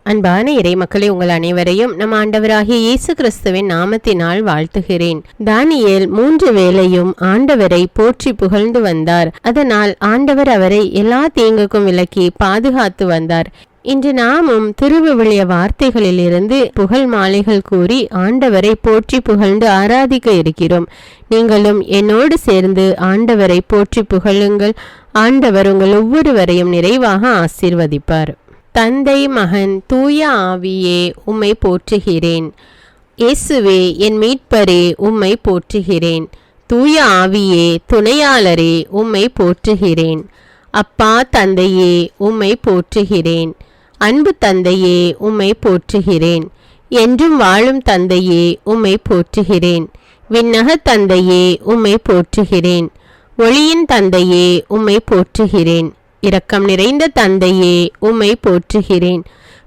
அன்பான இறை மக்களே, உங்கள் அனைவரையும் நம் ஆண்டவராகிய இயேசு கிறிஸ்துவின் நாமத்தினால் வாழ்த்துகிறேன். தானியேல் 3 வேளையும் ஆண்டவரை போற்றி புகழ்ந்து வந்தார். அதனால் ஆண்டவர் அவரை எல்லா தீங்குக்கும் விலக்கி பாதுகாத்து வந்தார். இன்று நாமும் திருவிவிலிய வார்த்தைகளில் இருந்து புகழ் மாலைகள் கூறி ஆண்டவரை போற்றி புகழ்ந்து ஆராதிக்க இருக்கிறோம். நீங்களும் என்னோடு சேர்ந்து ஆண்டவரை போற்றி புகழுங்கள். ஆண்டவர் உங்கள் ஒவ்வொருவரையும் நிறைவாக ஆசீர்வதிப்பார். தந்தை, மகன், தூய ஆவியே, உம்மை போற்றுகிறேன். இயேசுவே, என் மீட்பரே, உம்மை போற்றுகிறேன். தூய ஆவியே, துணையாளரே, உம்மை போற்றுகிறேன். அப்பா தந்தையே, உம்மை போற்றுகிறேன். அன்பு தந்தையே, உம்மை போற்றுகிறேன். என்றும் வாழும் தந்தையே, உம்மை போற்றுகிறேன். விண்ணக தந்தையே, உம்மை போற்றுகிறேன். ஒளியின் தந்தையே, உம்மை போற்றுகிறேன். இரக்கம் நிறைந்த தந்தையே, உம்மை போற்றுகிறேன்.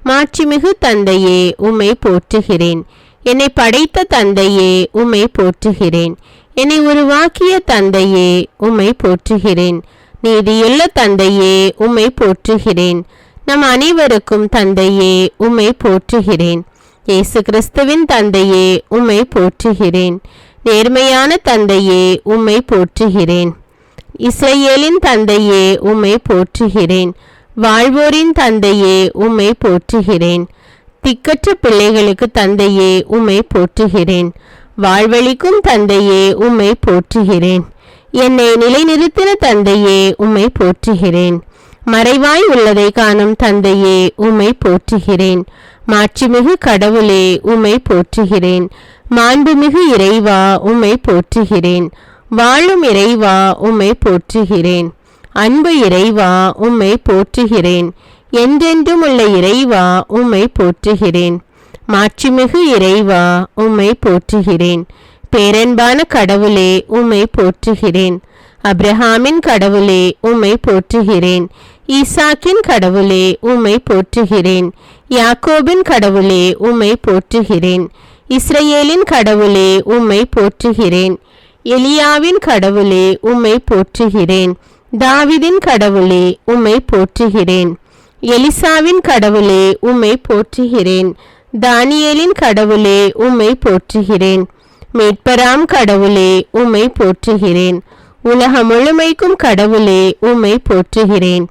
மாட்சிமிகு தந்தையே, உம்மை போற்றுகிறேன். என்னை படைத்த தந்தையே, உம்மை போற்றுகிறேன். என்னை உருவாக்கிய தந்தையே, உம்மை போற்றுகிறேன். நீதியுள்ள தந்தையே, உம்மை போற்றுகிறேன். நம் அனைவருக்கும் தந்தையே, உம்மை போற்றுகிறேன். இயேசு கிறிஸ்துவின் தந்தையே, உம்மை போற்றுகிறேன். நேர்மையான தந்தையே, உம்மை போற்றுகிறேன். இஸ்ரவேலின் தந்தையே, உம்மை போற்றுகிறேன். வாழ்வோரின் தந்தையே, உம்மை போற்றுகிறேன். திக்கற்ற பிள்ளைகளுக்கு தந்தையே, உம்மை போற்றுகிறேன். வாழ்வழிக்கும் தந்தையே, உம்மை போற்றுகிறேன். என்னை நிலைநிறுத்தின தந்தையே, உம்மை போற்றுகிறேன். மறைவாய் உள்ளதை காணும் தந்தையே, உம்மை போற்றுகிறேன். மாட்சிமிகு கடவுளே, உம்மை போற்றுகிறேன். மாண்புமிகு இறைவா, உம்மை போற்றுகிறேன். வாழும் இறைவா, உம்மை போற்றுகிறேன். அன்பு இறைவா, உம்மை போற்றுகிறேன். என்றென்றும் உள்ள இறைவா, உம்மை போற்றுகிறேன். மாட்சிமிகு இறைவா, உம்மை போற்றுகிறேன். பேரன்பான கடவுளே, உம்மை போற்றுகிறேன். அப்ரஹாமின் கடவுளே, உம்மை போற்றுகிறேன். ஈசாக்கின் கடவுளே, உம்மை போற்றுகிறேன். யாக்கோபின் கடவுளே, உம்மை போற்றுகிறேன். இஸ்ரவேலின் கடவுளே, உம்மை போற்றுகிறேன். எலியாவின் கடவுளே, உம்மை போற்றுகிறேன். தாவீதின் கடவுளே, உம்மை போற்றுகிறேன். எலிசாவின் கடவுளே, உம்மை போற்றுகிறேன். தானியேலின் கடவுளே, உம்மை போற்றுகிறேன். மீட்பராம் கடவுளே, உம்மை போற்றுகிறேன். உலகம் முழுமைக்கும் கடவுளே, உம்மை போற்றுகிறேன்.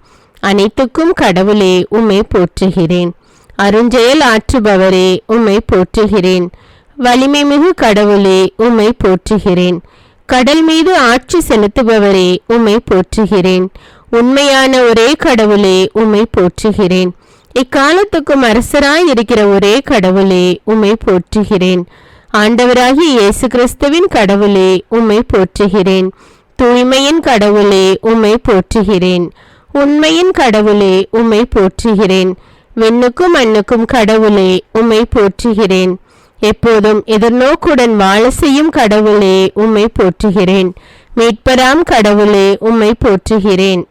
அனைத்துக்கும் கடவுளே, உம்மை போற்றுகிறேன். அருஞ்செயல் ஆற்றுபவரே, உம்மை போற்றுகிறேன். வலிமை மிகு கடவுளே, உம்மை போற்றுகிறேன். கடல் மீது ஆட்சி செலுத்துபவரே, உம்மை போற்றுகிறேன். உண்மையான ஒரே கடவுளே, உம்மை போற்றுகிறேன். இக்காலத்துக்கும் அரசராய் இருக்கிற ஒரே கடவுளே, உம்மை போற்றுகிறேன். ஆண்டவராகிய இயேசு கிறிஸ்துவின் கடவுளே, உம்மை போற்றுகிறேன். தூய்மையின் கடவுளே, உம்மை போற்றுகிறேன். உண்மையின் கடவுளே, உம்மை போற்றுகிறேன். விண்ணுக்கும் மண்ணுக்கும் கடவுளே, உம்மை போற்றுகிறேன். எப்போதும் எதிர்நோக்குடன் வாழ செய்யும் கடவுளே, உம்மை போற்றுகிறேன். மீட்பராம் கடவுளே, உம்மை போற்றுகிறேன்.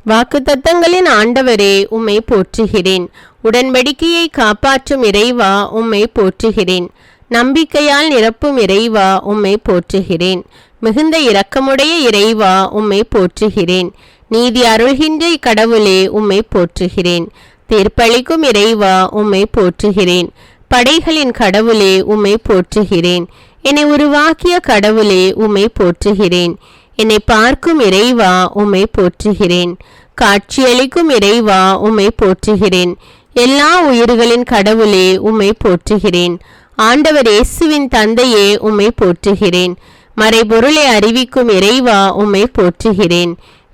வாக்குத்தத்தங்களின் ஆண்டவரே, உம்மை போற்றுகிறேன். உடன்படிக்கையை காப்பாற்றும் இறைவா, உம்மை போற்றுகிறேன். நம்பிக்கையால் நிரப்பும் இறைவா, உம்மை போற்றுகிறேன். மிகுந்த இரக்கமுடைய இறைவா, உம்மை போற்றுகிறேன். நீதி அருள்கின்ற கடவுளே, உம்மை போற்றுகிறேன். தீர்ப்பளிக்கும் இறைவா, உம்மை போற்றுகிறேன். படைகளின் கடவுளே, உம்மை போற்றுகிறேன். என்னை உருவாக்கிய கடவுளே, உம்மை போற்றுகிறேன். என்னை பார்க்கும் இறைவா, உம்மை போற்றுகிறேன். காட்சியளிக்கும் இறைவா, உம்மை போற்றுகிறேன். எல்லா உயிர்களின் கடவுளே, உம்மை போற்றுகிறேன். ஆண்டவர் இயேசுவின் தந்தையே, உம்மை போற்றுகிறேன். மறைபொருளை அறிவிக்கும் இறைவா, உம்மை போற்றுகிறேன்.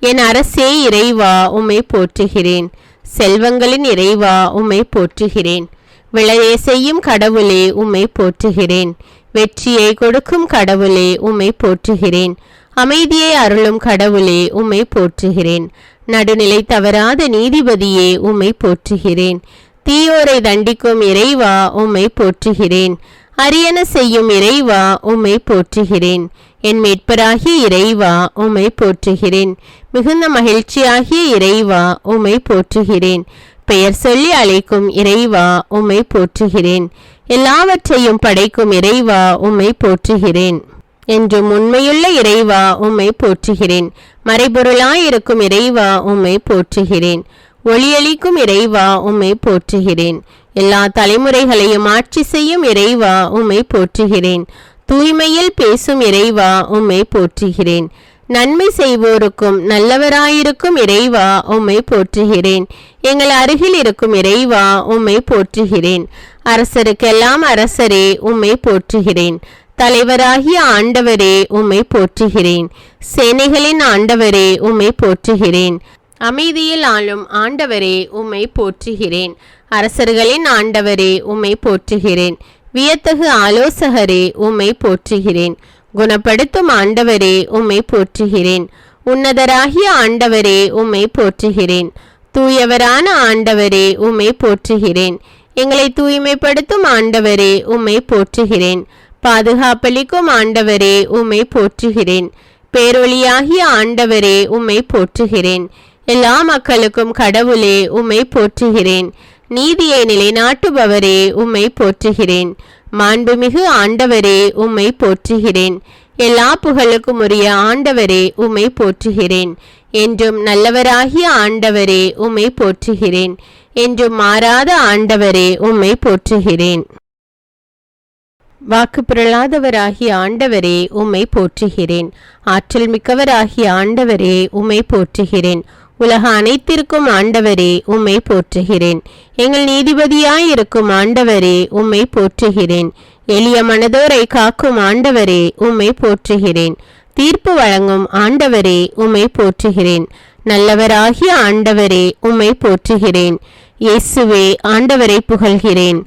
என் அரசே இறைவா, உம்மை போற்றுகிறேன். செல்வங்களின் இறைவா, உம்மை போற்றுகிறேன். விளையை செய்யும் கடவுளே, உம்மை போற்றுகிறேன். வெற்றியை கொடுக்கும் கடவுளே, உம்மை போற்றுகிறேன். அமைதியை அருளும் கடவுளே, உம்மை போற்றுகிறேன். நடுநிலை தவறாத நீதிபதியே, உம்மை போற்றுகிறேன். தீயோரை தண்டிக்கும் இறைவா, உம்மை போற்றுகிறேன். அரியன செய்யும் இறைவா, உம்மை போற்றுகிறேன். என் மீட்பராகிய இறைவா, உம்மை போற்றுகிறேன். மிகுந்த மகிழ்ச்சியாகிய இறைவா, உம்மை போற்றுகிறேன். பெயர் சொல்லி அழைக்கும் இறைவா, உம்மை போற்றுகிறேன். எல்லாவற்றையும் படைக்கும் இறைவா, உம்மை போற்றுகிறேன். என்றும் உண்மையுள்ள இறைவா, உம்மை போற்றுகிறேன். மறைபொருளாயிருக்கும் இறைவா, உம்மை போற்றுகிறேன். ஒளியளிக்கும் இறைவா, உம்மை போற்றுகிறேன். எல்லா தலைமுறைகளையும் ஆட்சி செய்யும் இறைவா உம்மை போற்றுகிறேன். தூய்மையில் பேசும் இறைவா உம்மை போற்றுகிறேன். நன்மை செய்வோருக்கும் நல்லவராயிருக்கும் இறைவா உம்மை போற்றுகிறேன். எங்கள் அருகில் இருக்கும் இறைவா உம்மை போற்றுகிறேன். அரசருக்கெல்லாம் அரசரே உம்மை போற்றுகிறேன். தலைவராகிய ஆண்டவரே உம்மை போற்றுகிறேன். சேனைகளின் ஆண்டவரே உம்மை போற்றுகிறேன். அமைதியில் ஆளும் ஆண்டவரே உம்மை போற்றுகிறேன். அரசர்களின் ஆண்டவரே உம்மை போற்றுகிறேன். வியத்தகு ஆலோசகரே உம்மை போற்றுகிறேன். குணப்படுத்தும் ஆண்டவரே உம்மை போற்றுகிறேன். உன்னதராகிய ஆண்டவரே உம்மை போற்றுகிறேன். தூயவரான ஆண்டவரே உம்மை போற்றுகிறேன். எங்களை தூய்மைப்படுத்தும் ஆண்டவரே உம்மை போற்றுகிறேன். பாதுகாப்பளிக்கும் ஆண்டவரே உம்மை போற்றுகிறேன். பேரொளியாகிய ஆண்டவரே உம்மை போற்றுகிறேன். எல்லா மக்களுக்கும் கடவுளே உம்மை போற்றுகிறேன். நீதியை நிலைநாட்டுபவரே உம்மை போற்றுகிறேன். மாண்புமிகு ஆண்டவரே உம்மை போற்றுகிறேன். எல்லா புகழுக்கும் உரிய ஆண்டவரே உம்மை போற்றுகிறேன். என்றும் நல்லவராகிய ஆண்டவரே உம்மை போற்றுகிறேன். என்றும் மாறாத ஆண்டவரே உம்மை போற்றுகிறேன். வாக்கு பிறழாதவராகிய ஆண்டவரே உம்மை போற்றுகிறேன். ஆற்றல் மிக்கவராகிய ஆண்டவரே உம்மை போற்றுகிறேன். உலக அனைத்திற்கும் ஆண்டவரே உம்மை போற்றுகிறேன். எங்கள் நீதிபதியாயிருக்கும் ஆண்டவரே உம்மை போற்றுகிறேன். எளிய மனதோரை காக்கும் ஆண்டவரே உம்மை போற்றுகிறேன். தீர்ப்பு வழங்கும் ஆண்டவரே உம்மை போற்றுகிறேன். நல்லவராகிய ஆண்டவரே உம்மை போற்றுகிறேன். இயேசுவே ஆண்டவரை புகழ்கிறேன்.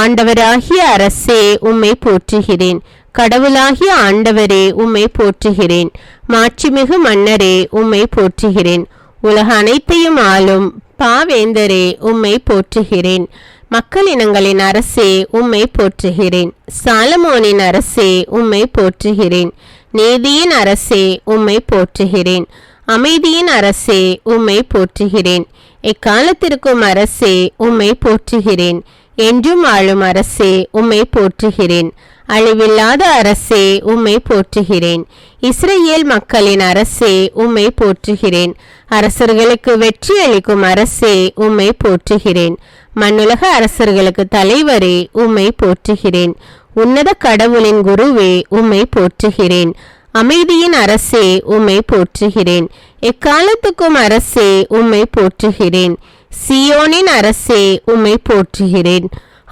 ஆண்டவராகிய அரசே உம்மை போற்றுகிறேன். கடவுளாகிய ஆண்டவரே உம்மை போற்றுகிறேன். மாட்சிமிகு மன்னரே உம்மை போற்றுகிறேன். உலக அனைத்தையும் ஆளும் பாவேந்தரே உம்மை போற்றுகிறேன். மக்கள் இனங்களின் அரசே உம்மை போற்றுகிறேன். சாலமோனின் அரசே உம்மை போற்றுகிறேன். நீதியின் அரசே உம்மை போற்றுகிறேன். அமைதியின் அரசே உம்மை போற்றுகிறேன். எக்காலத்திற்கும் அரசே உம்மை போற்றுகிறேன். என்றும் ஆளும் அரசே உம்மை போற்றுகிறேன். அழிவில்லாத அரசே உம்மை போற்றுகிறேன். இஸ்ரேல் மக்களின் அரசே உம்மை போற்றுகிறேன். அரசர்களுக்கு வெற்றி அளிக்கும் அரசே உம்மை போற்றுகிறேன். மண்ணுலக அரசர்களுக்கு தலைவரே உம்மை போற்றுகிறேன். உன்னத கடவுளின் குருவே உம்மை போற்றுகிறேன். அமைதியின் அரசே உம்மை போற்றுகிறேன். எக்காலத்துக்கும் அரசே உம்மை போற்றுகிறேன். சியோனின் அரசே உம்மை போற்றுகிறேன்.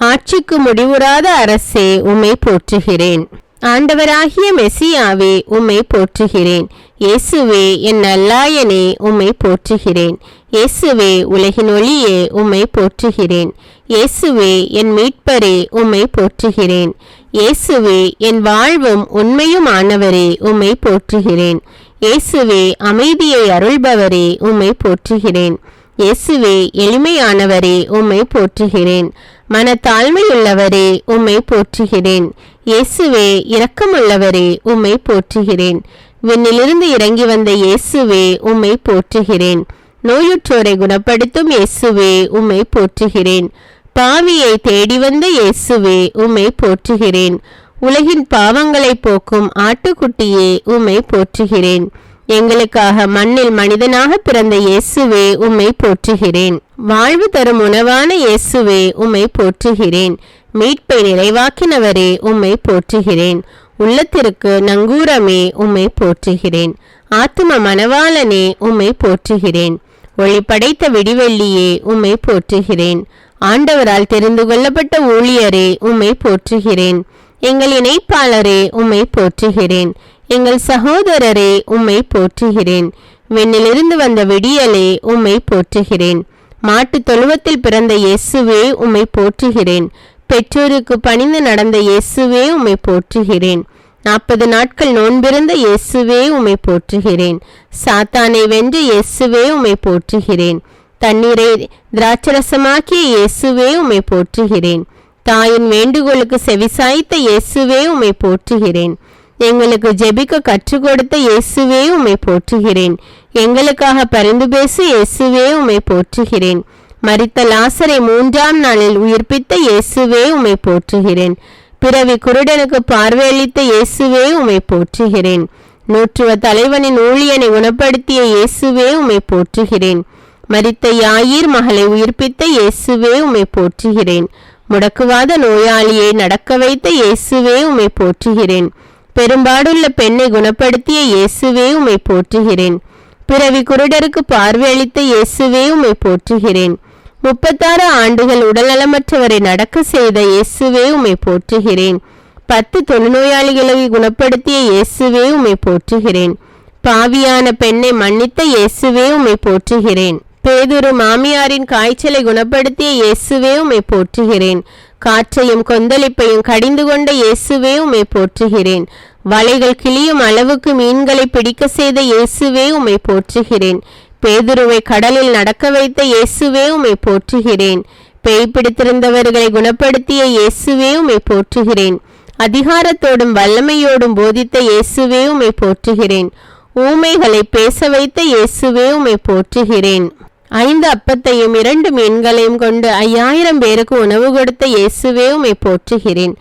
ஆட்சிக்கு முடிவுறாத அரசே உம்மை போற்றுகிறேன். ஆண்டவராகிய மெசியாவே உம்மை போற்றுகிறேன். இயேசுவே என் நல்லாயனே உம்மை போற்றுகிறேன். இயேசுவே உலகின் ஒளியே உம்மை போற்றுகிறேன். இயேசுவே என் மீட்பரே உம்மை போற்றுகிறேன். இயேசுவே என் வாழ்வும் உண்மையும் ஆனவரே உம்மை போற்றுகிறேன். இயேசுவே அமைதியை அருள்பவரே உம்மை போற்றுகிறேன். இயேசுவே எளிமையானவரே உம்மை போற்றுகிறேன். மனத்தாழ்மையுள்ளவரே உம்மை போற்றுகிறேன். இயேசுவே இரக்கமுள்ளவரே உம்மை போற்றுகிறேன். விண்ணிலிருந்து இறங்கி வந்த இயேசுவே உம்மை போற்றுகிறேன். நோயுற்றோரை குணப்படுத்தும் இயேசுவே உம்மை போற்றுகிறேன். பாவியை தேடி வந்த இயேசுவே உம்மை போற்றுகிறேன். உலகின் பாவங்களை போக்கும் ஆட்டுக்குட்டியே உம்மை போற்றுகிறேன். எங்களுக்காக மண்ணில் மனிதனாக பிறந்த இயேசுவே உம்மை போற்றுகிறேன். வாழ்வு தரும் உணவான இயேசுவே உம்மை போற்றுகிறேன். மீட்பை நிறைவாக்கினவரே உம்மை போற்றுகிறேன். உள்ளத்திற்கு நங்கூரமே உம்மை போற்றுகிறேன். ஆத்தும மணவாளனே உம்மை போற்றுகிறேன். ஒளி படைத்த விடிவெள்ளியே உம்மை போற்றுகிறேன். ஆண்டவரால் தெரிந்து கொள்ளப்பட்ட ஊழியரே உம்மை போற்றுகிறேன். எங்கள் இணைப்பாளரே உம்மை போற்றுகிறேன். எங்கள் சகோதரரே உம்மை போற்றுகிறேன். விண்ணிலிருந்து வந்த விடியலே உம்மை போற்றுகிறேன். மாட்டு தொழுவத்தில் பிறந்த இயேசுவே உம்மை போற்றுகிறேன். பெற்றோருக்கு பணிந்து நடந்த இயேசுவே உம்மை போற்றுகிறேன். 40 நாட்கள் நோன்பிருந்த இயேசுவே உம்மை போற்றுகிறேன். சாத்தானை வென்ற இயேசுவே உம்மை போற்றுகிறேன். தண்ணீரை திராட்சரசமாக்கிய இயேசுவே உம்மை போற்றுகிறேன். தாயின் வேண்டுகோளுக்கு செவிசாய்த்த இயேசுவே உம்மை போற்றுகிறேன். எங்களுக்கு ஜெபிக்க கற்றுக் கொடுத்த இயேசுவே உம்மை போற்றுகிறேன். எங்களுக்காக பரிந்து பேசு இயேசுவே உம்மை போற்றுகிறேன். மரித்த லாசரை 3ஆம் நாளில் உயிர்ப்பித்த இயேசுவே உம்மை போற்றுகிறேன். பிறவி குருடனுக்கு பார்வையளித்த இயேசுவே உம்மை போற்றுகிறேன். நூற்றுவ தலைவனின் ஊழியனை குணப்படுத்திய இயேசுவே உம்மை போற்றுகிறேன். மரித்த யாயீர் மகளை உயிர்ப்பித்த இயேசுவே உம்மை போற்றுகிறேன். முடக்குவாத நோயாளியை நடக்க வைத்த இயேசுவே உம்மை போற்றுகிறேன். பெரும்பாடுள்ள பெண்ணை குணப்படுத்திய இயேசுவே உம்மை போற்றுகிறேன். பிறவி குருடருக்கு பார்வை அளித்த இயேசுவே உம்மை போற்றுகிறேன். 36 ஆண்டுகள் உடல்நலமற்றவரை நடக்க செய்த இயேசுவே உம்மை போற்றுகிறேன். 10 தொழுநோயாளிகளை குணப்படுத்திய இயேசுவே உம்மை போற்றுகிறேன். பாவியான பெண்ணை மன்னித்த இயேசுவே உம்மை போற்றுகிறேன். பேதுரு மாமியாரின் காய்ச்சலை குணப்படுத்திய இயேசுவே உம்மை போற்றுகிறேன். காற்றையும் கொந்தளிப்பையும் கடிந்து கொண்ட இயேசுவே உம்மை போற்றுகிறேன். வலைகள் கிளியும் அளவுக்கு மீன்களை பிடிக்க செய்த இயேசுவே உம்மை போற்றுகிறேன். பேதுருவை கடலில் நடக்க வைத்த இயேசுவே உம்மை போற்றுகிறேன். பேய் பிடித்திருந்தவர்களை குணப்படுத்திய இயேசுவே உம்மை போற்றுகிறேன். அதிகாரத்தோடும் வல்லமையோடும் போதித்த இயேசுவே உம்மை போற்றுகிறேன். ஊமைகளை பேச வைத்த இயேசுவே உம்மை போற்றுகிறேன். 5 அப்பத்தையும் 2 மீன்களையும் கொண்டு 5000 பேருக்கு உணவு கொடுத்த இயேசுவே உம்மை போற்றுகிறேன்.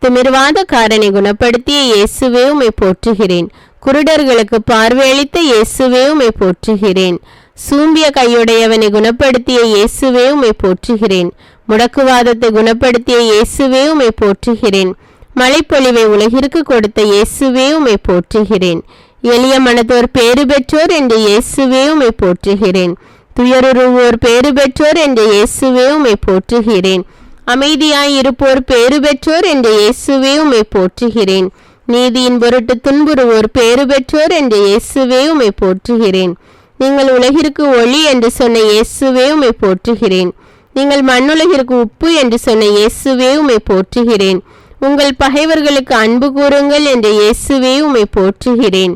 திமிர்வாதக்காரனை குணப்படுத்திய இயேசுவே உம்மை போற்றுகிறேன். குருடர்களுக்கு பார்வையளித்த இயேசுவே உம்மை போற்றுகிறேன். சூம்பிய கையுடையவனை குணப்படுத்திய இயேசுவே உம்மை போற்றுகிறேன். முடக்குவாதத்தை குணப்படுத்திய இயேசுவே உம்மை போற்றுகிறேன். மழைப்பொழிவை உலகிற்கு கொடுத்த இயேசுவே உம்மை போற்றுகிறேன். எளிய மனத்தோர் பேறு பெற்றோர் என்ற இயேசுவே உம்மை போற்றுகிறேன். துயருருவோர் பேறு பெற்றோர் என்ற இயேசுவே உம்மை போற்றுகிறேன். அமைதியாய் இருப்போர் பேறு பெற்றோர் என்ற இயேசுவே உம்மை போற்றுகிறேன். நீதியின் பொருட்டு துன்புறுவோர் பேறு பெற்றோர் என்ற இயேசுவே உம்மை போற்றுகிறேன். நீங்கள் உலகிற்கு ஒளி என்று சொன்ன இயேசுவே உம்மை போற்றுகிறேன். நீங்கள் மண்ணுலகிற்கு உப்பு என்று சொன்ன இயேசுவே உம்மை போற்றுகிறேன். உங்கள் பகைவர்களுக்கு அன்பு கூறுங்கள் என்ற இயேசுவே உம்மை போற்றுகிறேன்.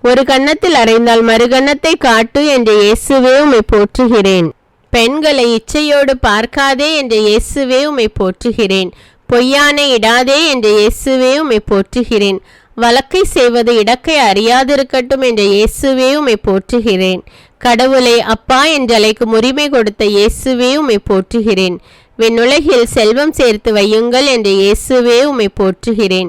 ஒரு கன்னத்தில் அறைந்தால் மறுகன்னத்தை காட்டு என்ற இயேசுவே உம்மை போற்றுகிறேன். பெண்களை இச்சையோடு பார்க்காதே என்ற இயேசுவே உம்மை போற்றுகிறேன். பொய்யானை இடாதே என்ற இயேசுவே உம்மை போற்றுகிறேன். வழக்கை செய்வது இடக்கை அறியாதிருக்கட்டும் என்ற இயேசுவே உம்மை போற்றுகிறேன். கடவுளை அப்பா என்றழைக்கும் உரிமை கொடுத்த இயேசுவே உம்மை போற்றுகிறேன். விண்ணுலகில் செல்வம் சேர்த்து வையுங்கள் என்ற இயேசுவே உம்மை போற்றுகிறேன்.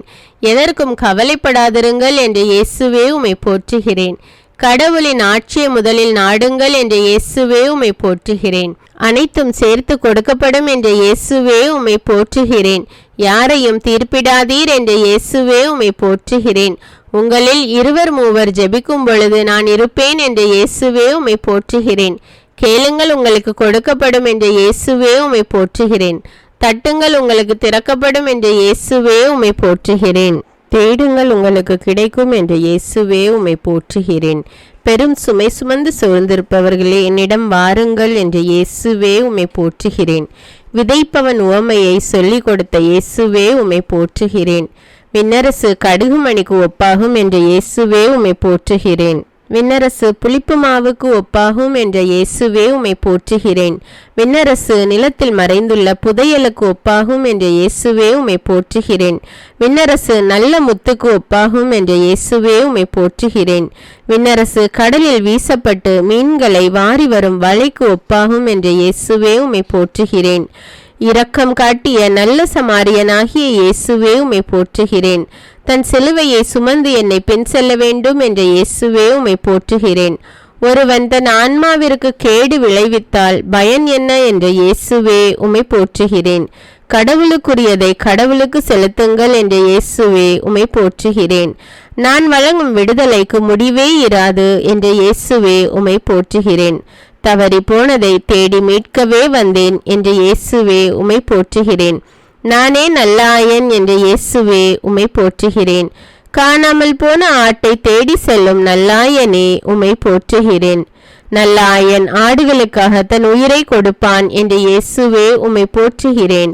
எதற்கும் கவலைப்படாதிருங்கள் என்ற இயேசுவே உம்மை போற்றுகிறேன். கடவுளின் ஆட்சியை முதலில் நாடுங்கள் என்ற இயேசுவே உம்மை போற்றுகிறேன். அனைத்தும் சேர்த்து கொடுக்கப்படும் என்ற இயேசுவே உம்மை போற்றுகிறேன். யாரையும் தீர்ப்பிடாதீர் என்ற இயேசுவே உம்மை போற்றுகிறேன். உங்களில் 2 3 ஜெபிக்கும் பொழுது நான் இருப்பேன் என்ற இயேசுவே உம்மை போற்றுகிறேன். கேளுங்கள் உங்களுக்கு கொடுக்கப்படும் என்ற இயேசுவே உம்மை போற்றுகிறேன். தட்டுங்கள் உங்களுக்கு திறக்கப்படும் என்ற இயேசுவே உம்மை போற்றுகிறேன். தேடுங்கள் உங்களுக்கு கிடைக்கும் என்ற இயேசுவே உம்மை போற்றுகிறேன். பெரும் சுமை சுமந்து சூழ்ந்திருப்பவர்களே என்னிடம் வாருங்கள் என்ற இயேசுவே உம்மை போற்றுகிறேன். விதைப்பவன் உவமையை சொல்லிக் கொடுத்த இயேசுவே உம்மை போற்றுகிறேன். விண்ணரசு கடுகு மணிக்கு ஒப்பாகும் என்ற இயேசுவே உம்மை போற்றுகிறேன். விண்ணரசு புளிப்பு மாவுக்கு ஒப்பாகும் என்ற இயேசுவே உம்மை போற்றுகிறேன். விண்ணரசு நிலத்தில் மறைந்துள்ள புதையலுக்கு ஒப்பாகும் என்ற இயேசுவே உம்மை போற்றுகிறேன். விண்ணரசு நல்ல முத்துக்கு ஒப்பாகும் என்ற இயேசுவே உம்மை போற்றுகிறேன். விண்ணரசு கடலில் வீசப்பட்டு மீன்களை வாரி வரும் வலைக்கு ஒப்பாகும் என்ற இயேசுவே உம்மை போற்றுகிறேன். இரக்கம் காட்டிய நல்ல சமாரியனாகிய இயேசுவே உம்மை போற்றுகிறேன். தன் சிலுவையை சுமந்து என்னை பின் செல்ல வேண்டும் என்ற இயேசுவே உம்மை போற்றுகிறேன். ஒருவன் தன் ஆன்மாவிற்கு கேடு விளைவித்தால் பயன் என்ன என்ற இயேசுவே உம்மை போற்றுகிறேன். கடவுளுக்குரியதை கடவுளுக்கு செலுத்துங்கள் என்ற இயேசுவே உம்மை போற்றுகிறேன். நான் வழங்கும் விடுதலைக்கு முடிவே இராது என்ற இயேசுவே உம்மை போற்றுகிறேன். தவறி போனதை தேடி மீட்கவே வந்தேன் என்ற இயேசுவே உம்மை போற்றுகிறேன். நானே நல்ல ஆயன் என்ற இயேசுவே உம்மை போற்றுகிறேன். காணாமல் போன ஆட்டை தேடி செல்லும் நல்லாயனே உம்மை போற்றுகிறேன். நல்ல ஆயன் ஆடுகளுக்காக தன் உயிரை கொடுப்பான் என்ற இயேசுவே உம்மை போற்றுகிறேன்.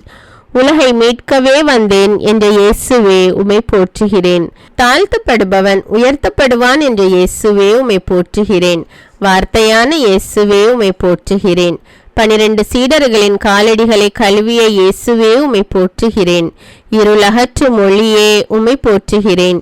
உலகை மீட்கவே வந்தேன் என்ற இயேசுவே உம்மை போற்றுகிறேன். தாழ்த்தப்படுபவன் உயர்த்தப்படுவான் என்ற இயேசுவே உம்மை போற்றுகிறேன். வார்த்தையான இயேசுவே உம்மை போற்றுகிறேன். 12 சீடர்களின் காலடிகளை கழுவிய இயேசுவே உம்மை போற்றுகிறேன். இருளகற்று மொழியே உம்மை போற்றுகிறேன்.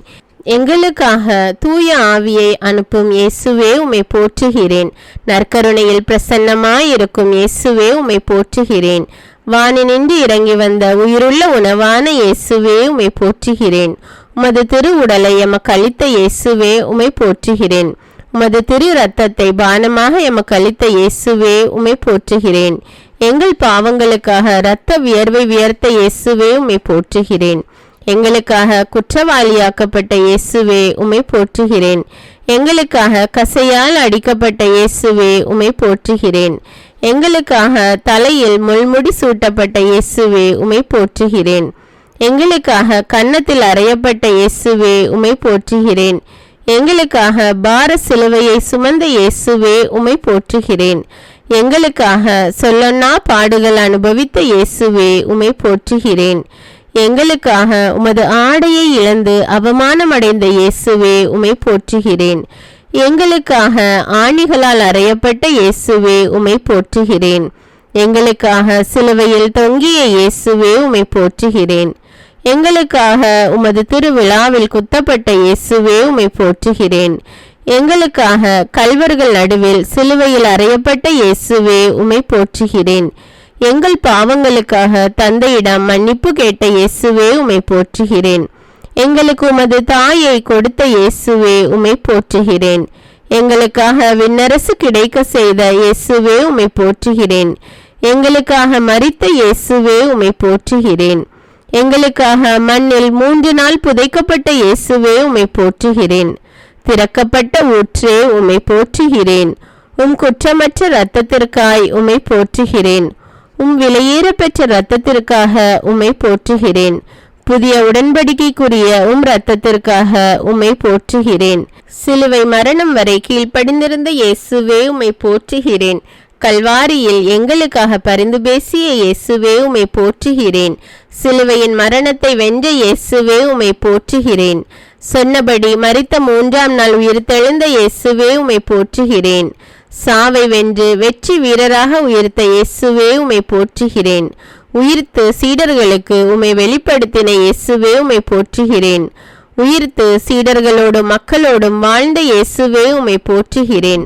எங்களுக்காக தூய ஆவியை அனுப்பும் இயேசுவே உம்மை போற்றுகிறேன். நற்கருணையில் பிரசன்னமாயிருக்கும் இயேசுவே உம்மை போற்றுகிறேன். வானினின்று இறங்கி வந்த உயிருள்ள உணவான இயேசுவே உம்மை போற்றுகிறேன். உமது திருவுடலை எமக்கு அளித்த இயேசுவே உம்மை போற்றுகிறேன். உமது திரு இரத்தத்தை பானமாக எமக்கு அளித்த இயேசுவே உம்மை போற்றுகிறேன். எங்கள் பாவங்களுக்காக இரத்த வியர்வை வியர்த்த இயேசுவே உம்மை போற்றுகிறேன். எங்களுக்காக குற்றவாளியாக்கப்பட்ட இயேசுவே உம்மை போற்றுகிறேன். எங்களுக்காக கசையால் அடிக்கப்பட்ட இயேசுவே உம்மை போற்றுகிறேன். எங்களுக்காக தலையில் முள்முடி சூட்டப்பட்ட இயேசுவே உம்மை போற்றுகிறேன். எங்களுக்காக கன்னத்தில் அறையப்பட்ட இயேசுவே உம்மை போற்றுகிறேன். எங்களுக்காக பார சிலுவையை சுமந்த இயேசுவே உம்மை போற்றுகிறேன். எங்களுக்காக சொல்லொன்னா பாடுகள் அனுபவித்த இயேசுவே உம்மை போற்றுகிறேன். எங்களுக்காக உமது ஆடையை இழந்து அவமானமடைந்த இயேசுவே உம்மை போற்றுகிறேன். எங்களுக்காக ஆணிகளால் அறையப்பட்ட இயேசுவே உம்மை போற்றுகிறேன். எங்களுக்காக சிலுவையில் தொங்கிய இயேசுவே உம்மை போற்றுகிறேன். எங்களுக்காக உமது திருவிழாவில் குத்தப்பட்ட இயேசுவே உம்மை போற்றுகிறேன். எங்களுக்காக கல்வர்கள் நடுவில் சிலுவையில் அறையப்பட்ட இயேசுவே உம்மை போற்றுகிறேன். எங்கள் பாவங்களுக்காக தந்தையிடம் மன்னிப்பு கேட்ட இயேசுவே உம்மை போற்றுகிறேன். எங்களுக்கு உமது தாயை கொடுத்த இயேசுவே உம்மை போற்றுகிறேன். எங்களுக்காக விண்ணரசு கிடைக்க செய்த இயேசுவே உம்மை போற்றுகிறேன். எங்களுக்காக மரித்த இயேசுவே உம்மை போற்றுகிறேன். எங்களுக்காக மண்ணில் 3 நாள் புதைக்கப்பட்ட இயேசுவே உம்மை போற்றுகிறேன். திறக்கப்பட்ட ஊற்றே உம்மை போற்றுகிறேன். உம் குற்றமற்ற இரத்தத்திற்காய் உம்மை போற்றுகிறேன். உம் விலையேற பெற்ற இரத்தத்திற்காக உம்மை போற்றுகிறேன். புதிய உடன்படிக்கைக்குரிய உம் இரத்தத்திற்காக உம்மை போற்றுகிறேன். சிலுவை மரணம் வரை கீழ்ப்படிந்திருந்த இயேசுவே உம்மை போற்றுகிறேன். கல்வாரியில் எங்களுக்காக பரிந்து பேசிய இயேசுவே உம்மை போற்றுகிறேன். சிலுவையின் மரணத்தை வென்ற இயேசுவே உம்மை போற்றுகிறேன். சொன்னபடி மரித்த 3ஆம் நாள் உயிர்த்தெழுந்த இயேசுவே உம்மை போற்றுகிறேன். சாவை வென்று வெற்றி வீரராக உயிர்த்த இயேசுவே உம்மை போற்றுகிறேன். உயிர்த்து சீடர்களுக்கு உம்மை வெளிப்படுத்தின இயேசுவே உம்மை போற்றுகிறேன். உயிர்த்து சீடர்களோடும் மக்களோடும் வாழ்ந்த இயேசுவே உம்மை போற்றுகிறேன்.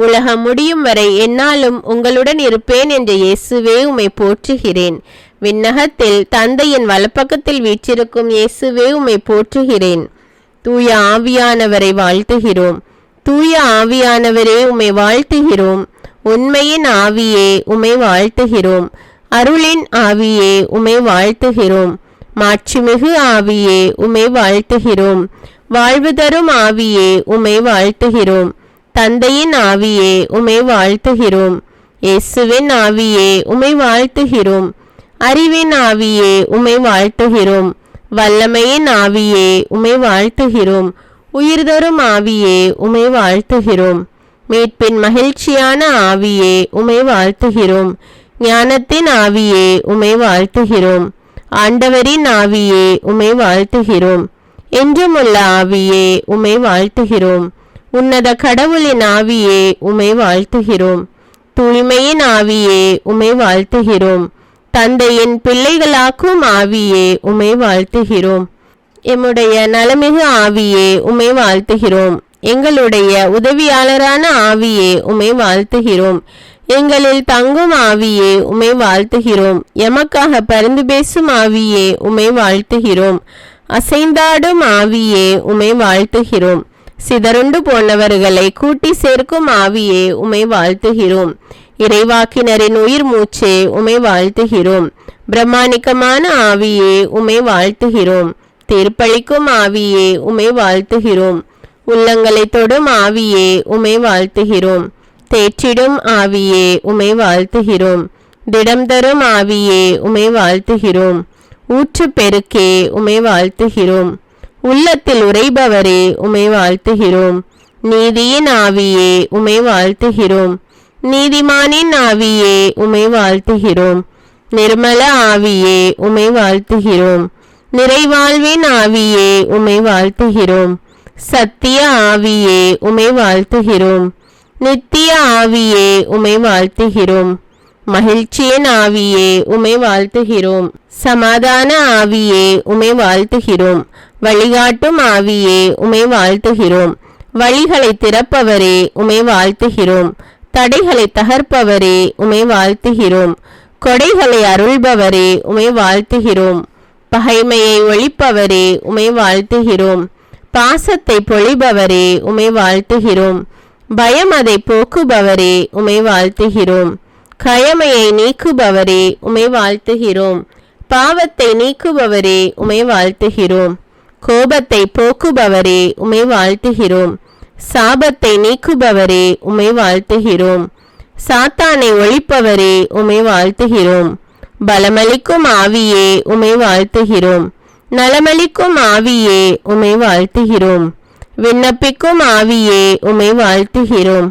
உலகம் முடியும் வரை என்னாலும் உங்களுடன் இருப்பேன் என்ற இயேசுவே உம்மை போற்றுகிறேன். விண்ணகத்தில் தந்தையின் வலப்பக்கத்தில் வீற்றிருக்கும் இயேசுவே உம்மை போற்றுகிறேன். தூய ஆவியானவரை வாழ்த்துகிறோம். தூய ஆவியானவரே உம்மை வாழ்த்துகிறோம். உண்மையின் ஆவியே உம்மை வாழ்த்துகிறோம். அருளின் ஆவியே உம்மை வாழ்த்துகிறோம். மாட்சிமிகு ஆவியே உம்மை வாழ்த்துகிறோம். வாழ்வு தரும் ஆவியே உம்மை வாழ்த்துகிறோம். தந்தையின் ஆவியே உம்மை வாழ்த்துகிறோம். இயேசுவின் ஆவியே உம்மை வாழ்த்துகிறோம். அறிவின் ஆவியே உம்மை வாழ்த்துகிறோம். வல்லமையின் ஆவியே உம்மை வாழ்த்துகிறோம். உயிர்தரும் ஆவியே உம்மை வாழ்த்துகிறோம். மீட்பின் மகிழ்ச்சியான ஆவியே உம்மை வாழ்த்துகிறோம். ஞானத்தின் ஆவியே உம்மை வாழ்த்துகிறோம். ஆண்டவரின் ஆவியே உம்மை வாழ்த்துகிறோம். என்றுமுள்ள ஆவியே உம்மை வாழ்த்துகிறோம். உன்னத கடவுளின் ஆவியே உம்மை வாழ்த்துகிறோம். தூய்மையின் ஆவியே உம்மை வாழ்த்துகிறோம். தந்தையின் பிள்ளைகளாக்கும் ஆவியே உம்மை வாழ்த்துகிறோம். எம்முடைய நலமிகு ஆவியே உம்மை வாழ்த்துகிறோம். எங்களுடைய உதவியாளரான ஆவியே உம்மை வாழ்த்துகிறோம். எங்களில் தங்கும் ஆவியே உம்மை வாழ்த்துகிறோம். எமக்காக பரிந்து பேசும் ஆவியே உம்மை வாழ்த்துகிறோம். அசைந்தாடும் ஆவியே உம்மை வாழ்த்துகிறோம். சிதறுண்டு போனவர்களை கூட்டி சேர்க்கும் ஆவியே உம்மை வாழ்த்துகிறோம். இறைவாக்கினரின் உயிர் மூச்சே உம்மை வாழ்த்துகிறோம். பிரம்மாணிக்கமான ஆவியே உம்மை வாழ்த்துகிறோம். தீர்ப்பளிக்கும் ஆவியே உம்மை வாழ்த்துகிறோம். உள்ளங்களை தொடும் ஆவியே உம்மை வாழ்த்துகிறோம். தேற்றிடும் ஆவியே உம்மை வாழ்த்துகிறோம். திடம் தரும் ஆவியே உம்மை வாழ்த்துகிறோம். ஊற்று பெருக்கே உம்மை வாழ்த்துகிறோம். உள்ளத்தில் உறைபவரே உம்மை வாழ்த்துகிறோம். நீதியின் ஆவியே உம்மை வாழ்த்துகிறோம். நீதிமானின் ஆவியே உம்மை வாழ்த்துகிறோம். நிர்மல ஆவியே உம்மை வாழ்த்துகிறோம். நிறைவாழ்வின் ஆவியே உம்மை வாழ்த்துகிறோம். சத்திய ஆவியே உம்மை வாழ்த்துகிறோம். நித்திய ஆவியே உம்மை வாழ்த்துகிறோம். மகிழ்ச்சியின் ஆவியே உம்மை வாழ்த்துகிறோம். சமாதான ஆவியே உம்மை வாழ்த்துகிறோம். வழிகாட்டும் ஆவியே உம்மை வாழ்த்துகிறோம். வழிகளை திறப்பவரே உம்மை வாழ்த்துகிறோம். தடைகளை தகர்ப்பவரே உம்மை வாழ்த்துகிறோம். கொடைகளை அருள்பவரே உம்மை வாழ்த்துகிறோம். பகைமையை ஒழிப்பவரே உம்மை வாழ்த்துகிறோம். பாசத்தை பொழிபவரே உம்மை வாழ்த்துகிறோம். பயம் அதை போக்குபவரே உமை வாழ்த்துகிறோம். கயமையை நீக்குபவரே உமை வாழ்த்துகிறோம். பாவத்தை நீக்குபவரே உமை வாழ்த்துகிறோம். கோபத்தை போக்குபவரே உமை வாழ்த்துகிறோம். சாபத்தை நீக்குபவரே உமை வாழ்த்துகிறோம். சாத்தானை ஒழிப்பவரே உமை வாழ்த்துகிறோம். பலமளிக்கும் ஆவியே உமை வாழ்த்துகிறோம். நலமளிக்கும் ஆவியே உமை வாழ்த்துகிறோம். விண்ணப்பிக்கும் ஆவியே உமை வாழ்த்துகிறோம்.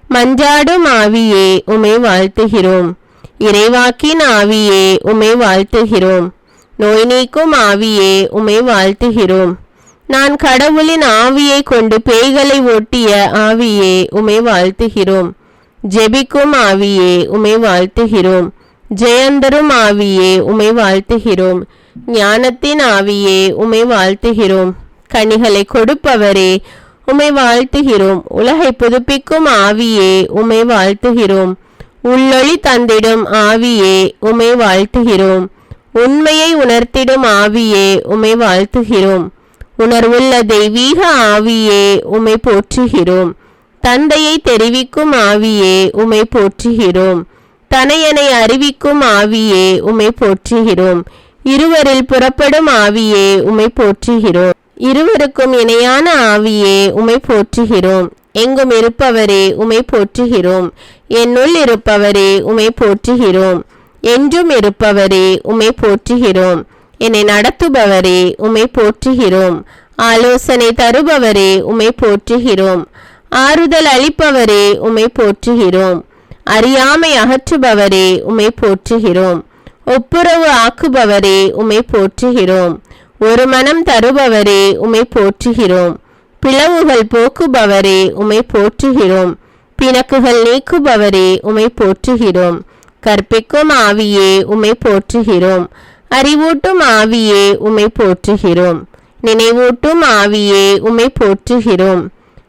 மஞ்சாடும் ஆவியே உமை வாழ்த்துகிறோம். இறைவாக்கின் ஆவியே உமை வாழ்த்துகிறோம். நோய் நீக்கும் ஆவியே உமை வாழ்த்துகிறோம். நான் கடவுளின் ஆவியை கொண்டு பேய்களை ஓட்டிய ஆவியே உமை வாழ்த்துகிறோம். ஜெபிக்கும் ஆவியே உமை வாழ்த்துகிறோம். ஜெயந்தரும் ஆவியே உமை வாழ்த்துகிறோம். ஞானத்தின் ஆவியே உமை வாழ்த்துகிறோம். கனிகளை கொடுப்பவரே உமை வாழ்த்துகிறோம். உலகை புதுப்பிக்கும் ஆவியே உமை வாழ்த்துகிறோம். உள்ளொளி தந்திடும் ஆவியே உமை வாழ்த்துகிறோம். உண்மையை உணர்த்திடும் ஆவியே உமை வாழ்த்துகிறோம். உணர்வுள்ள தெய்வீக ஆவியே உமை போற்றுகிறோம். தந்தையை தெரிவிக்கும் ஆவியே உமை போற்றுகிறோம். தனையனை அறிவிக்கும் ஆவியே உமை போற்றுகிறோம். இருவரில் புறப்படும் ஆவியே உமை போற்றுகிறோம். இருவருக்கும் இணையான ஆவியே உமை போற்றுகிறோம். எங்கும் இருப்பவரே உமை போற்றுகிறோம். என்னுள் இருப்பவரே உமை போற்றுகிறோம். என்றும் இருப்பவரே உமை போற்றுகிறோம். என்னை நடத்துபவரே உமை போற்றுகிறோம். ஆலோசனை தருபவரே உமை போற்றுகிறோம். ஆறுதல் அளிப்பவரே உமை போற்றுகிறோம். அறியாமை அகற்றுபவரே உமை போற்றுகிறோம். ஒப்புரவு ஆக்குபவரே உமை போற்றுகிறோம். ஒரு மனம் தருபவரே உமை போற்றுகிறோம். பிளவுகள் போக்குபவரே உமை போற்றுகிறோம். பிணக்குகள் நீக்குபவரே உமை போற்றுகிறோம். கற்பிக்கும் ஆவியே உமை போற்றுகிறோம். அறிவூட்டும் ஆவியே உமை போற்றுகிறோம். நினைவூட்டும் ஆவியே உமை போற்றுகிறோம்.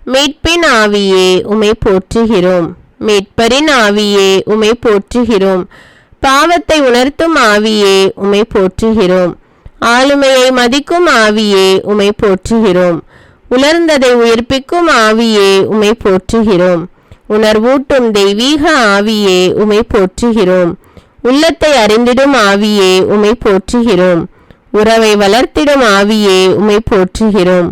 மீட்பின் ஆவியே உமை போற்றுகிறோம். மீட்பரின் ஆவியே உமை போற்றுகிறோம். பாவத்தை உணர்த்தும் ஆவியே உமை போற்றுகிறோம். ஆளுமையை மதிக்கும் ஆவியே உமை போற்றுகிறோம். உலர்ந்ததை உயிர்ப்பிக்கும் ஆவியே உமை போற்றுகிறோம். உணர்வூட்டும் தெய்வீக ஆவியே உமை போற்றுகிறோம். உள்ளத்தை அறிந்திடும் ஆவியே உமை போற்றுகிறோம். உறவை வளர்த்திடும் ஆவியே உமை போற்றுகிறோம்.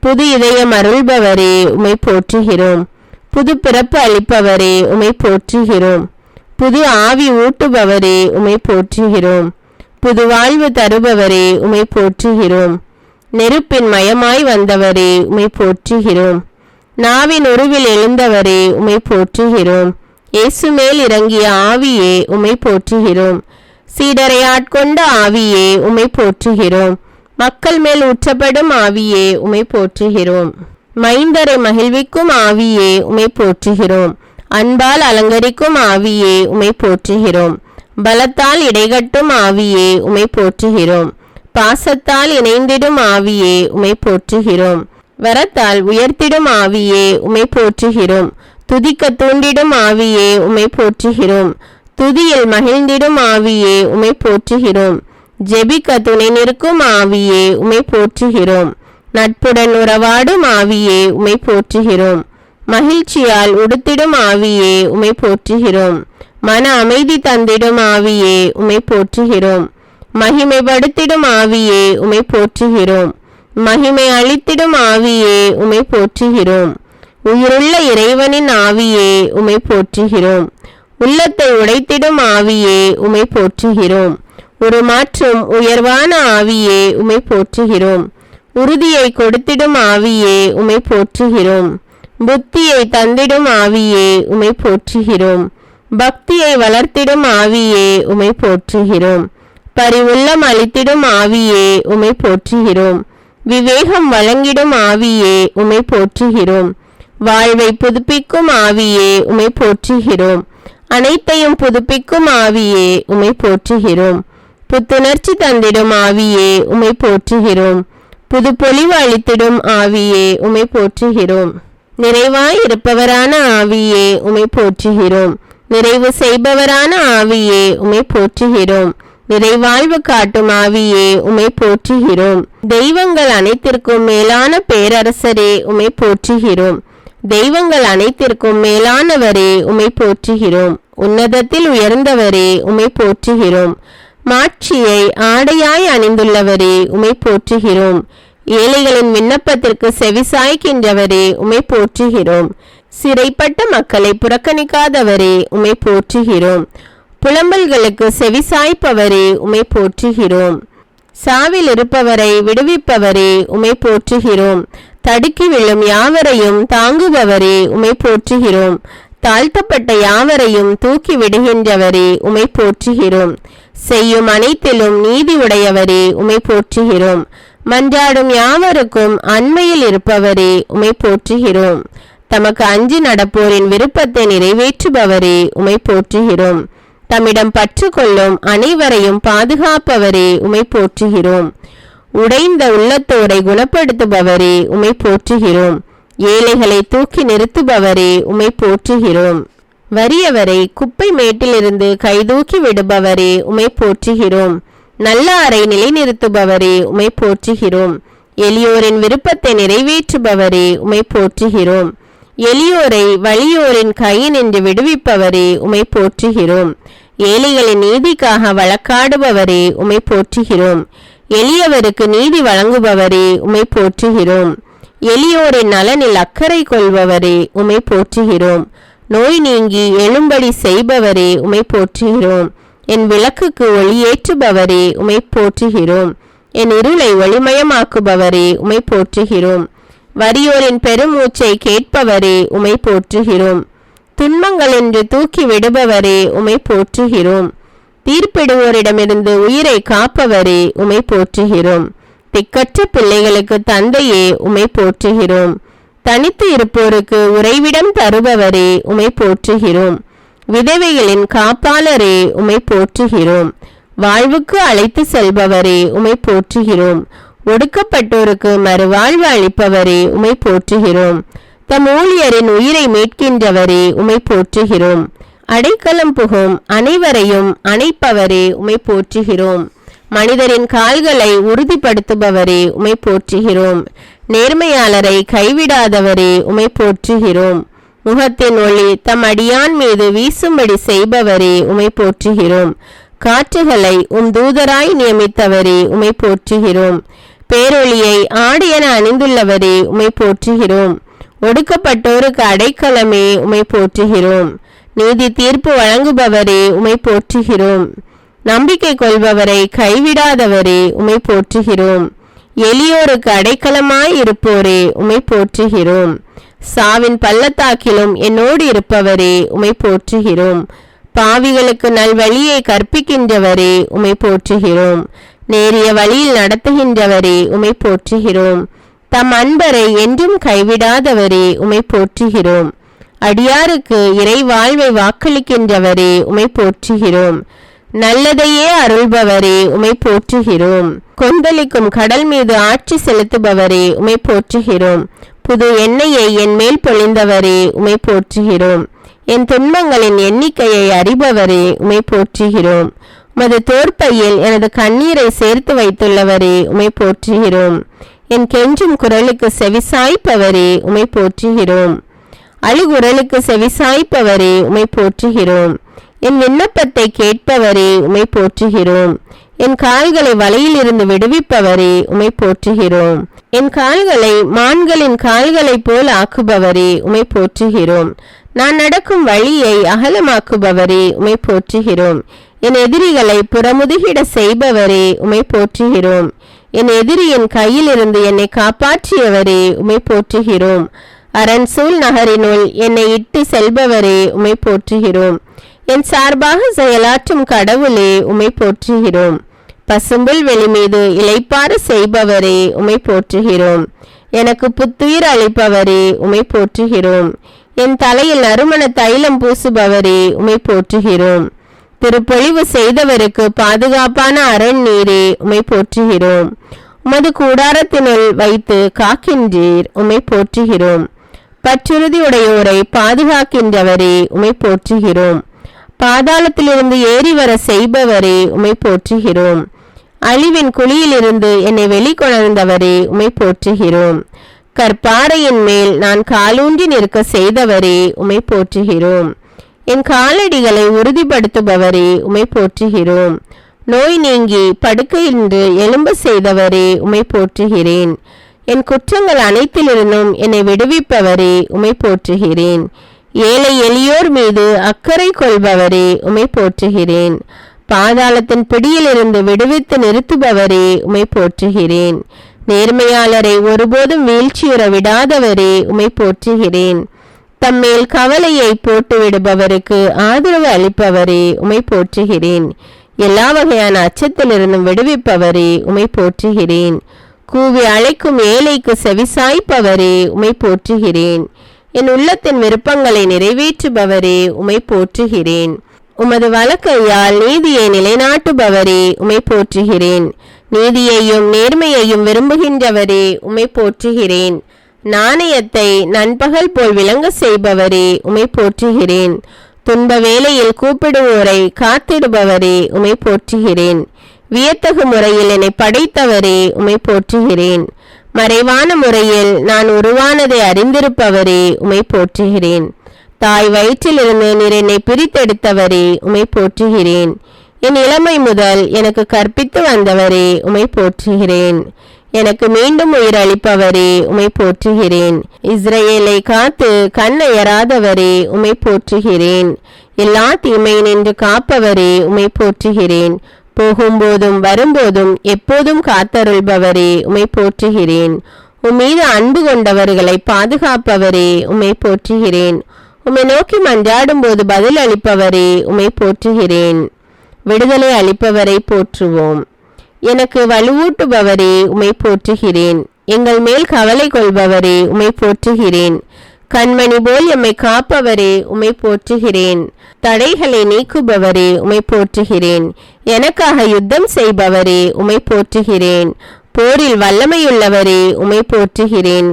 புது இதயம் அருள்பவரே உமை போற்றுகிறோம். புது பிறப்பு அளிப்பவரே உமை போற்றுகிறோம். புது ஆவி ஊட்டுபவரே உமை போற்றுகிறோம். புது வாழ்வு தருபவரே உமை போற்றுகிறோம். நெருப்பின் மயமாய் வந்தவரே உமை போற்றுகிறோம். நாவின் உருவில் எழுந்தவரே உமை போற்றுகிறோம். இயேசு மேல் இறங்கிய ஆவியே உமை போற்றுகிறோம். சீடரை ஆட்கொண்ட ஆவியே உமை போற்றுகிறோம். மக்கள் மேல் ஊற்றப்படும் ஆவியே உமை போற்றுகிறோம். மைந்தரை மகிழ்விக்கும் ஆவியே உமை போற்றுகிறோம். அன்பால் அலங்கரிக்கும் ஆவியே உமை போற்றுகிறோம். பலத்தால் இடைகட்டும் ஆவியே உமை போற்றுகிறோம். பாசத்தால் இணைந்திடும் ஆவியே உமை போற்றுகிறோம். வரத்தால் உயர்த்திடும் ஆவியே உமை போற்றுகிறோம். துதிக்க தூண்டிடும் ஆவியே உமை போற்றுகிறோம். துதியில் மகிழ்ந்திடும் ஆவியே உமை போற்றுகிறோம். ஜெபிக்க துணை நிற்கும் ஆவியே உமை போற்றுகிறோம். நட்புடன் உறவாடும் ஆவியே உமை போற்றுகிறோம். மகிழ்ச்சியால் உடுத்திடும் ஆவியே உமை போற்றுகிறோம். மன அமைதி தந்திடும் ஆவியே உமை போற்றுகிறோம். மகிமைப்படுத்திடும் ஆவியே உமை போற்றுகிறோம். மகிமை அளித்திடும் ஆவியே உமை போற்றுகிறோம். உயிருள்ள இறைவனின் ஆவியே உமை போற்றுகிறோம். உள்ளத்தை உடைத்திடும் ஆவியே உமை போற்றுகிறோம். உருமாற்றும் உயர்வான ஆவியே உமை போற்றுகிறோம். உறுதியை கொடுத்திடும் ஆவியே உமை போற்றுகிறோம். புத்தியை தந்திடும் ஆவியே உமை போற்றுகிறோம். பக்தியை வளர்த்திடும் ஆவியே உமை போற்றுகிறோம். பரிவுள்ளம் அளித்திடும் ஆவியே உமை போற்றுகிறோம். விவேகம் வழங்கிடும் ஆவியே உமை போற்றுகிறோம். வாழ்வை புதுப்பிக்கும் ஆவியே உமை போற்றுகிறோம். அனைத்தையும் புதுப்பிக்கும் ஆவியே உமை போற்றுகிறோம். புத்துணர்ச்சி தந்திடும் ஆவியே உமை போற்றுகிறோம். புது பொலிவு அளித்திடும் ஆவியே உமை போற்றுகிறோம். நிறைவாய் இருப்பவரான ஆவியே உமை போற்றுகிறோம். நிறைவு செய்பவரான ஆவியே உமை போற்றுகிறோம். நிறைவாழ்வு காட்டும் ஆவியே உமை போற்றுகிறோம். தெய்வங்கள் அனைத்திற்கும் மேலான பேரரசரே உமை போற்றுகிறோம். தெய்வங்கள் அனைத்திற்கும் மேலானவரே உம்மை போற்றுகிறோம். உன்னதத்தில் உயர்ந்தவரே உம்மை போற்றுகிறோம். மாட்சியை ஆடையாய் அணிந்துள்ளவரே உம்மை போற்றுகிறோம். ஏழைகளின் விண்ணப்பத்திற்கு செவிசாய்க்கின்றவரே உம்மை போற்றுகிறோம். சிறைப்பட்ட மக்களை புறக்கணிக்காதவரே உம்மை போற்றுகிறோம். புலம்பல்களுக்கு செவிசாய்ப்பவரே உம்மை போற்றுகிறோம். சாவில் இருப்பவரை விடுவிப்பவரே உம்மை போற்றுகிறோம். தடுக்கி விழும் யாவரையும் தாங்குபவரே உம்மை போற்றுகிறோம். தாழ்த்தப்பட்ட யாவரையும் தூக்கி விடுகின்றவரே உம்மை போற்றுகிறோம். செய்யும் அனைத்திலும் நீதி உடையவரே உம்மை போற்றுகிறோம். மன்றாடும் யாவருக்கும் அண்மையில் இருப்பவரே உம்மை போற்றுகிறோம். தமக்கு அஞ்சி நடப்போரின் விருப்பத்தை நிறைவேற்றுபவரே உம்மை போற்றுகிறோம். தம்மிடம் பற்று கொள்ளும் அனைவரையும் பாதுகாப்பவரே உம்மை போற்றுகிறோம். உடைந்த உள்ளத்தோரை குணப்படுத்துபவரே உம்மை போற்றுகிறோம். ஏழைகளை தூக்கி நிறுத்துபவரே உம்மை போற்றுகிறோம். வறியவரை குப்பை மேட்டிலிருந்து கைதூக்கி விடுபவரே உம்மை போற்றுகிறோம். நல்லாரை நிலைநிறுத்துபவரே உம்மை போற்றுகிறோம். எளியோரின் விருப்பத்தை நிறைவேற்றுபவரே உம்மை போற்றுகிறோம். எளியோரை வலியோரின் கையினின்று விடுவிப்பவரே உம்மை போற்றுகிறோம். ஏழைகளின் நீதிக்காக வழக்காடுபவரே உம்மை போற்றுகிறோம். எளியவருக்கு நீதி வழங்குபவரே உம்மை போற்றுகிறோம். எளியோரின் நலனில் அக்கறை கொள்பவரே உம்மை போற்றுகிறோம். நோய் நீங்கி எழும்படி செய்பவரே உம்மை போற்றுகிறோம். என் விளக்குக்கு ஒளியேற்றுபவரே உம்மை போற்றுகிறோம். என் இருளை ஒளிமயமாக்குபவரே உம்மை போற்றுகிறோம். வறியோரின் பெருமூச்சை கேட்பவரே உம்மை போற்றுகிறோம். துன்பங்கள் என்று தூக்கி விடுபவரே உம்மை போற்றுகிறோம். தீர்ப்பிடுவோரிடமிருந்து உயிரை காப்பவரே உம்மை போற்றுகிறோம். திக்கற்ற பிள்ளைகளுக்கு தந்தையே உம்மை போற்றுகிறோம். தனித்து இருப்போருக்கு உறைவிடம் தருபவரே உம்மை போற்றுகிறோம். விதவைகளின் காப்பாளரே உம்மை போற்றுகிறோம். வாழ்வுக்கு அழைத்து செல்பவரே உம்மை போற்றுகிறோம். ஒடுக்கப்பட்டோருக்கு மறுவாழ்வு அளிப்பவரே உம்மை போற்றுகிறோம். தம் ஊழியரின் உயிரை மீட்கின்றவரே உம்மை போற்றுகிறோம். அடைக்கலம் புகும் அனைவரையும் அணைப்பவரே உம்மை போற்றுகிறோம். மனிதரின் கால்களை உறுதிப்படுத்துபவரே உம்மை போற்றுகிறோம். நேர்மையாளரை கைவிடாதவரே உம்மை போற்றுகிறோம். முகத்தின் ஒளி தம் அடியான் மீது வீசும்படி செய்பவரே உம்மை போற்றுகிறோம். காற்றுகளை தூதராய் நியமித்தவரே உம்மை போற்றுகிறோம். பேரொளியை ஆடையென அணிந்துள்ளவரே உம்மை போற்றுகிறோம். ஒடுக்கப்பட்டோருக்கு அடைக்கலமே உம்மை போற்றுகிறோம். நீதி தீர்ப்பு வழங்குபவரே உம்மை போற்றுகிறோம். நம்பிக்கை கொள்பவரை கைவிடாதவரே உம்மை போற்றுகிறோம். எளியோருக்கு அடைக்கலமாய் இருப்போரே உம்மை போற்றுகிறோம். சாவின் பள்ளத்தாக்கிலும் என்னோடு இருப்பவரே உம்மை போற்றுகிறோம். பாவிகளுக்கு நல்வழியை கற்பிக்கின்றவரே உம்மை போற்றுகிறோம். நேரிய வழியில் நடத்துகின்றவரே உம்மை போற்றுகிறோம். தம் அன்பரை என்றும் கைவிடாதவரே உம்மை போற்றுகிறோம். அடியாருக்கு இறை வாழ்வை வாக்களிக்கின்றவரே உம்மை போற்றுகிறோம். நல்லதையே அருள்பவரே உம்மை போற்றுகிறோம். கொந்தளிக்கும் கடல் மீது ஆட்சி செலுத்துபவரே உம்மை போற்றுகிறோம். புது எண்ணெயை என் மேல் பொழிந்தவரே உம்மை போற்றுகிறோம். என் துன்பங்களின் எண்ணிக்கையை அறிபவரே உம்மை போற்றுகிறோம். உமது தோற்பையில் எனது கண்ணீரை சேர்த்து வைத்துள்ளவரே உம்மை போற்றுகிறோம். என் கெஞ்சும் குரலுக்கு செவிசாய்ப்பவரே உம்மை போற்றுகிறோம். அழுகுரலுக்கு செவிசாய்ப்பவரே உம்மை போற்றுகிறோம். என் விண்ணப்பத்தை கேட்பவரே உம்மை போற்றுகிறோம். என் கால்களை வலையில் இருந்து விடுவிப்பவரே உம்மை போற்றுகிறோம். என் கால்களை மான்களின் கால்களைப் போல் ஆக்குபவரே உம்மை போற்றுகிறோம். நான் நடக்கும் வழியை அகலமாக்குபவரே உம்மை போற்றுகிறோம். என் எதிரிகளை புறமுதுகிட செய்பவரே உம்மை போற்றுகிறோம். என் எதிரியின் கையிலிருந்து என்னை காப்பாற்றியவரே உம்மை போற்றுகிறோம். அரண்சூல் நகரினுள் என்னை இட்டு செல்பவரே உம்மை போற்றுகிறோம். என் சார்பாக செயலாற்றும் கடவுளே உம்மை போற்றுகிறோம். பசும்புல் வெளி மீது இளைப்பாற செய்பவரே உம்மை போற்றுகிறோம். எனக்கு புத்துயிர் அளிப்பவரே உம்மை போற்றுகிறோம். என் தலையில் நறுமண தைலம் பூசுபவரே உம்மை போற்றுகிறோம். திருப்பொழிவு செய்தவருக்கு பாதுகாப்பான அரண் நீரே உம்மை போற்றுகிறோம். உமது கூடாரத்தினுள் வைத்து காக்கின்றீர் உம்மை போற்றுகிறோம். பற்றுறுதி உடையோரை பாதுகாக்கின்றவரே உம்மை போற்றுகிறோம். பாதாளத்திலிருந்து ஏறி வர செய்பவரே உம்மை போற்றுகிறோம். அழிவின் குழியிலிருந்து என்னை வெளிக்கொணர்ந்தவரே உம்மை போற்றுகிறோம். கற்பாறையின் மேல் நான் காலூன்றி நிற்க செய்தவரே உமை போற்றுகிறோம். என் காலடிகளை உறுதிப்படுத்துபவரே உமை போற்றுகிறோம். நோய் நீங்கி படுக்கையின்று எழும்ப செய்தவரே உமை போற்றுகிறேன். என் குற்றங்கள் அனைத்திலிருந்தும் என்னை விடுவிப்பவரே உமை போற்றுகிறேன். ஏழை எளியோர் மீது அக்கறை கொள்பவரே உமை போற்றுகிறேன். பாதாளத்தின் பிடியிலிருந்து விடுவித்து நிறுத்துபவரே உமை போற்றுகிறேன். நேர்மையாளரை ஒருபோதும் வீழ்ச்சியுற விடாதவரே உமை போற்றுகிறேன். தம்மேல் கவலையை போட்டு விடுபவருக்கு ஆதரவு அளிப்பவரே உமை போற்றுகிறேன். எல்லா வகையான அச்சத்திலிருந்தும் விடுவிப்பவரே உமை போற்றுகிறேன். கூவி அழைக்கும் ஏழைக்கு செவிசாய்ப்பவரே உமை போற்றுகிறேன். என் உள்ளத்தின் விருப்பங்களை நிறைவேற்றுபவரே உமை போற்றுகிறேன். உமது வலக்கையால் நீதியை நிலைநாட்டுபவரே உமை போற்றுகிறேன். நீதியையும் நேர்மையையும் விரும்புகின்றவரே உமை போற்றுகிறேன். நாணயத்தை நண்பகல் போல் விளங்க செய்பவரே உமை போற்றுகிறேன். துன்ப வேளையில் கூப்பிடுவோரை காத்திடுபவரே உமை போற்றுகிறேன். வியத்தகு முறையில் என்னை படைத்தவரே உமை போற்றுகிறேன். மறைவான முறையில் நான் உருவானதை அறிந்திருப்பவரே உமை போற்றுகிறேன். தாய் வயிற்றிலிருந்து நீர் என்னை பிரித்தெடுத்தவரே உமை போற்றுகிறேன். என் இளமை முதல் எனக்கு கற்பித்து வந்தவரே உமை போற்றுகிறேன். எனக்கு மீண்டும் உயிர் அளிப்பவரே உமை போற்றுகிறேன். இஸ்ரவேலை காத்து கண்ணயராதவரே உமை போற்றுகிறேன். எல்லா தீமை நின்று காப்பவரே உமை போற்றுகிறேன். போகும்போதும் வரும்போதும் எப்போதும் காத்தருள்பவரே உமை போற்றுகிறேன். உம்மீது அன்பு கொண்டவர்களை பாதுகாப்பவரே உமை போற்றுகிறேன். உம்மை நோக்கி மன்றாடும் போது பதில் அளிப்பவரே உமை போற்றுகிறேன். விடுதலை அளிப்பவரை போற்றுவோம். எனக்கு வலுவூட்டுபவரே உமை போற்றுகிறேன். எங்கள் மேல் கவலை கொள்பவரே உமை போற்றுகிறேன். கண்மணி போல் எம்மை காப்பவரே உமை போற்றுகிறேன். தடைகளை நீக்குபவரே உமை போற்றுகிறேன். எனக்காக யுத்தம் செய்பவரே உமை போற்றுகிறேன். போரில் வல்லமையுள்ளவரே உமை போற்றுகிறேன்.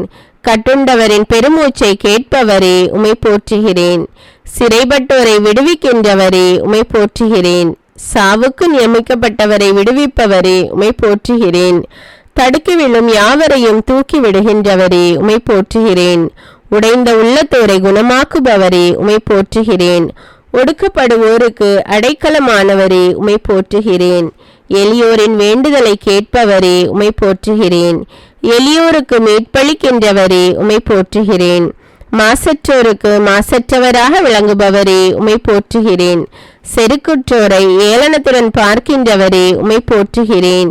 கட்டுண்டவரின் பெருமூச்சை கேட்பவரே உமை போற்றுகிறேன். சிறைப்பட்டோரை விடுவிக்கின்றவரே உமை போற்றுகிறேன். சாவுக்கு நியமிக்கப்பட்டவரை விடுவிப்பவரே உமை போற்றுகிறேன். தடுக்கி விழும் யாவரையும் தூக்கி விடுகின்றவரே உமை போற்றுகிறேன். உடைந்த உள்ளத்தோரை குணமாக்குபவரே உமை போற்றுகிறேன். ஒடுக்கப்படுவோருக்கு அடைக்கலமானவரே உமை போற்றுகிறேன். எளியோரின் வேண்டுதலை கேட்பவரே உமை போற்றுகிறேன். எளியோருக்கு மீட்பளிக்கின்றவரே உமை போற்றுகிறேன். மாசற்றோருக்கு மாசற்றவராக விளங்குபவரே உமை போற்றுகிறேன். செருக்குற்றோரை ஏளனத்துடன் பார்க்கின்றவரே உமை போற்றுகிறேன்.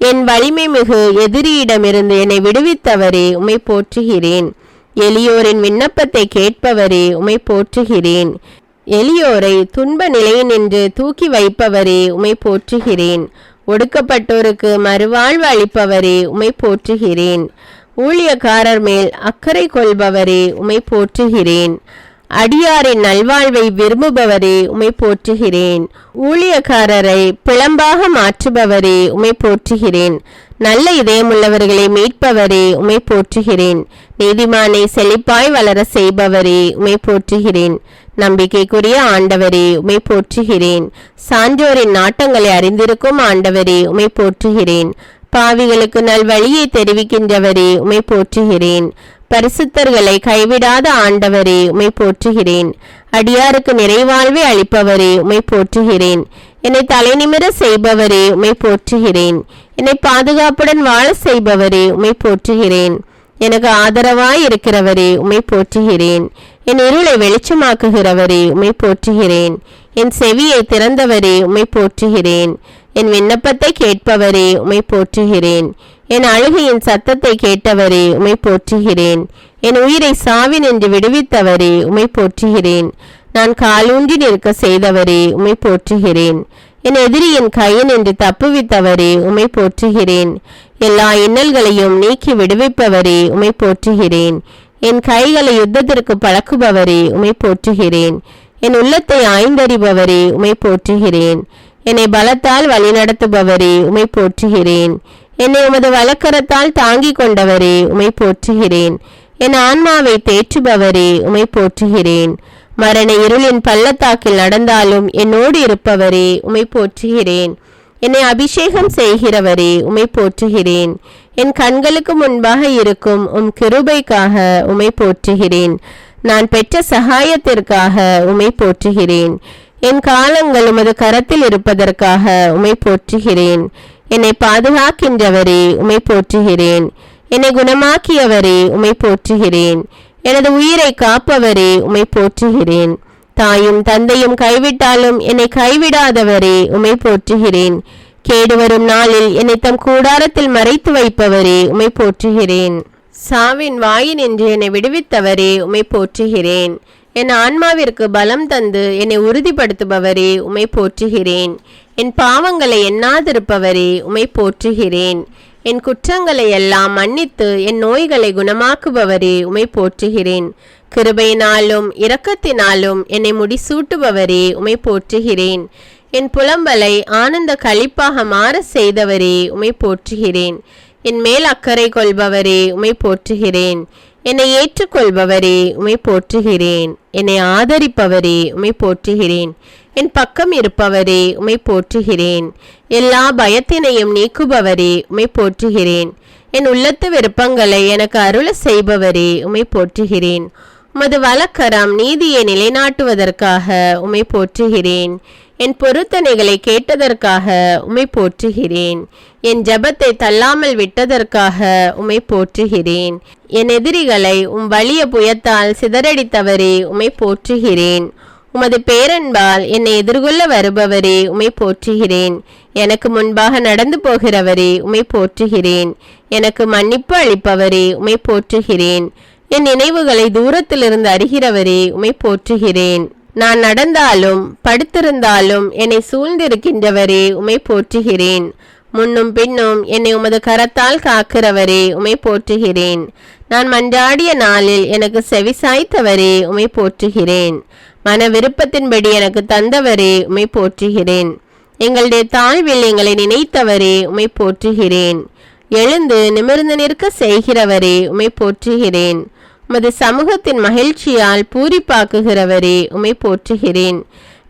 என் வலிமை மிகு எதிரியிடமிருந்து என்னை விடுவித்தவரே உமை போற்றுகிறேன். எளியோரின் விண்ணப்பத்தை கேட்பவரே உமை போற்றுகிறேன். எளியோரை துன்ப நிலையினின்று தூக்கி வைப்பவரே உமை போற்றுகிறேன். ஒடுக்கப்பட்டோருக்கு மறுவாழ்வு அளிப்பவரே உமை போற்றுகிறேன். ஊழியக்காரர் மேல் அக்கறை கொள்பவரே உமை போற்றுகிறேன். அடியாரின் நல்வாழ்வை விரும்புபவரே உமை போற்றுகிறேன். ஊழியக்காரரை பிளம்பாக மாற்றுபவரே உமை போற்றுகிறேன். நல்ல இதயமுள்ளவர்களை மீட்பவரே உமை போற்றுகிறேன். நீதிமானை செழிப்பாய் வளர செய்பவரே உமை போற்றுகிறேன். நம்பிக்கைக்குரிய ஆண்டவரே உமை போற்றுகிறேன். சான்றோரின் நாட்டங்களை அறிந்திருக்கும் ஆண்டவரே உமை போற்றுகிறேன். பாவிகளுக்கு நல்வழியை தெரிவிக்கின்றவரே உமை போற்றுகிறேன். பரிசுத்தர்களை கைவிடாத ஆண்டவரே உமை போற்றுகிறேன். அடியாருக்கு நிறைவாழ்வை அளிப்பவரே உமை போற்றுகிறேன். என்னை தலைநிமிர செய்பவரே உமை போற்றுகிறேன். என்னை பாதுகாப்புடன் வாழ செய்பவரே உமை போற்றுகிறேன். எனக்கு ஆதரவாய் இருக்கிறவரே உமை போற்றுகிறேன். என் இருளை வெளிச்சமாக்குகிறவரே உமை போற்றுகிறேன். என் செவியை திறந்தவரே உமை போற்றுகிறேன். என் விண்ணப்பத்தை கேட்பவரே உமை போற்றுகிறேன். என் அழுகையின் சத்தத்தை கேட்டவரே உமை போற்றுகிறேன். என் உயிரை சாவினின்று விடுவித்தவரே உமை போற்றுகிறேன். நான் காலூன்றி நிற்க செய்தவரே உமை போற்றுகிறேன். என் எதிரியின் கையினின்று தப்புவித்தவரே உமை போற்றுகிறேன். எல்லா இன்னல்களையும் நீக்கி விடுவிப்பவரே உமை போற்றுகிறேன். என் கைகளை யுத்தத்திற்கு பழக்குபவரே உமை போற்றுகிறேன். என் உள்ளத்தை ஆய்ந்தறிபவரே உமை போற்றுகிறேன். என்னை பலத்தால் வழிநடத்துபவரே உமை போற்றுகிறேன். என்னை உமது வலக்கரத்தால் தாங்கிக் கொண்டவரே உமை போற்றுகிறேன். என் ஆன்மாவை தேற்றுபவரே உமை போற்றுகிறேன். மரண இருளின் பள்ளத்தாக்கில் நடந்தாலும் என்னோடு இருப்பவரே உமை போற்றுகிறேன். என்னை அபிஷேகம் செய்கிறவரே உம்மை போற்றுகிறேன். என் கண்களுக்கு முன்பாக இருக்கும் கிருபைக்காக உம்மை போற்றுகிறேன். நான் பெற்ற சகாயத்திற்காக உம்மை போற்றுகிறேன். என் காலங்கள் உமது கரத்தில் இருப்பதற்காக உம்மை போற்றுகிறேன். என்னை பாதுகாக்கின்றவரே உம்மை போற்றுகிறேன். என்னை குணமாக்கியவரே உம்மை போற்றுகிறேன். எனது உயிரை காப்பவரே உம்மை போற்றுகிறேன். தாயும் தந்தையும் கைவிட்டாலும் என்னை கைவிடாதவரே உம்மை போற்றுகிறேன். கேடு வரும் நாளில் என்னை தம் கூடாரத்தில் மறைத்து வைப்பவரே உம்மை போற்றுகிறேன். சாவின் வாயினின்று என்னை விடுவித்தவரே உம்மை போற்றுகிறேன். என் ஆன்மாவிற்கு பலம் தந்து என்னை உறுதிப்படுத்துபவரே உம்மை போற்றுகிறேன். என் பாவங்களை எண்ணாதிருப்பவரே உம்மை போற்றுகிறேன். என் குற்றங்களை எல்லாம் மன்னித்து என் நோய்களை குணமாக்குபவரே உம்மை போற்றுகிறேன். கிருபையினாலும் இரக்கத்தினாலும் என்னை முடிசூட்டுபவரே உம்மை போற்றுகிறேன். என் புலம்பலை ஆனந்த களிப்பாக மாற செய்தவரே உம்மை போற்றுகிறேன். என் மேல் அக்கறை கொள்பவரே உம்மை போற்றுகிறேன். என்னை ஏற்றுக்கொள்பவரே உம்மை போற்றுகிறேன். என்னை ஆதரிப்பவரே உம்மை போற்றுகிறேன். என் பக்கம் இருப்பவரே உம்மை போற்றுகிறேன். எல்லா பயத்தினையும் நீக்குபவரே உம்மை போற்றுகிறேன். என் உள்ளத்து விருப்பங்களை எனக்கு அருள செய்பவரே உம்மை போற்றுகிறேன். உமது வலக்கரம் நீதியை நிலைநாட்டுவதற்காக உம்மை போற்றுகிறேன். என் பொருத்தனைகளை கேட்டதற்காக உம்மை போற்றுகிறேன். என் ஜபத்தை தள்ளாமல் விட்டதற்காக உம்மை போற்றுகிறேன். என் எதிரிகளை வலிய புயத்தால் சிதறடித்தவரே உம்மை போற்றுகிறேன். உமது பேரன்பால் என்னை எதிர்கொள்ள வருபவரே உம்மை போற்றுகிறேன். எனக்கு முன்பாக நடந்து போகிறவரே உம்மை போற்றுகிறேன். எனக்கு மன்னிப்பு அளிப்பவரே உம்மை போற்றுகிறேன். என் நினைவுகளை தூரத்திலிருந்து அறிகிறவரே உம்மை போற்றுகிறேன். நான் நடந்தாலும் படுத்திருந்தாலும் என்னை சூழ்ந்திருக்கின்றவரே உம்மை போற்றுகிறேன். முன்னும் பின்னும் என்னை உமது கரத்தால் காக்கிறவரே உம்மை போற்றுகிறேன். நான் மன்றாடிய நாளில் எனக்கு செவிசாய்த்தவரே உம்மை போற்றுகிறேன். மன விருப்பத்தின்படி எனக்கு தந்தவரே உம்மை போற்றுகிறேன். எங்களுடைய தாழ்வில் எங்களை நினைத்தவரே உம்மை போற்றுகிறேன். எழுந்து நிமிர்ந்து நிற்க செய்கிறவரே உம்மை போற்றுகிறேன். உமது சமூகத்தின் மகிழ்ச்சியால் பூரிப்பாக்குகிறவரே உம்மை போற்றுகிறேன்.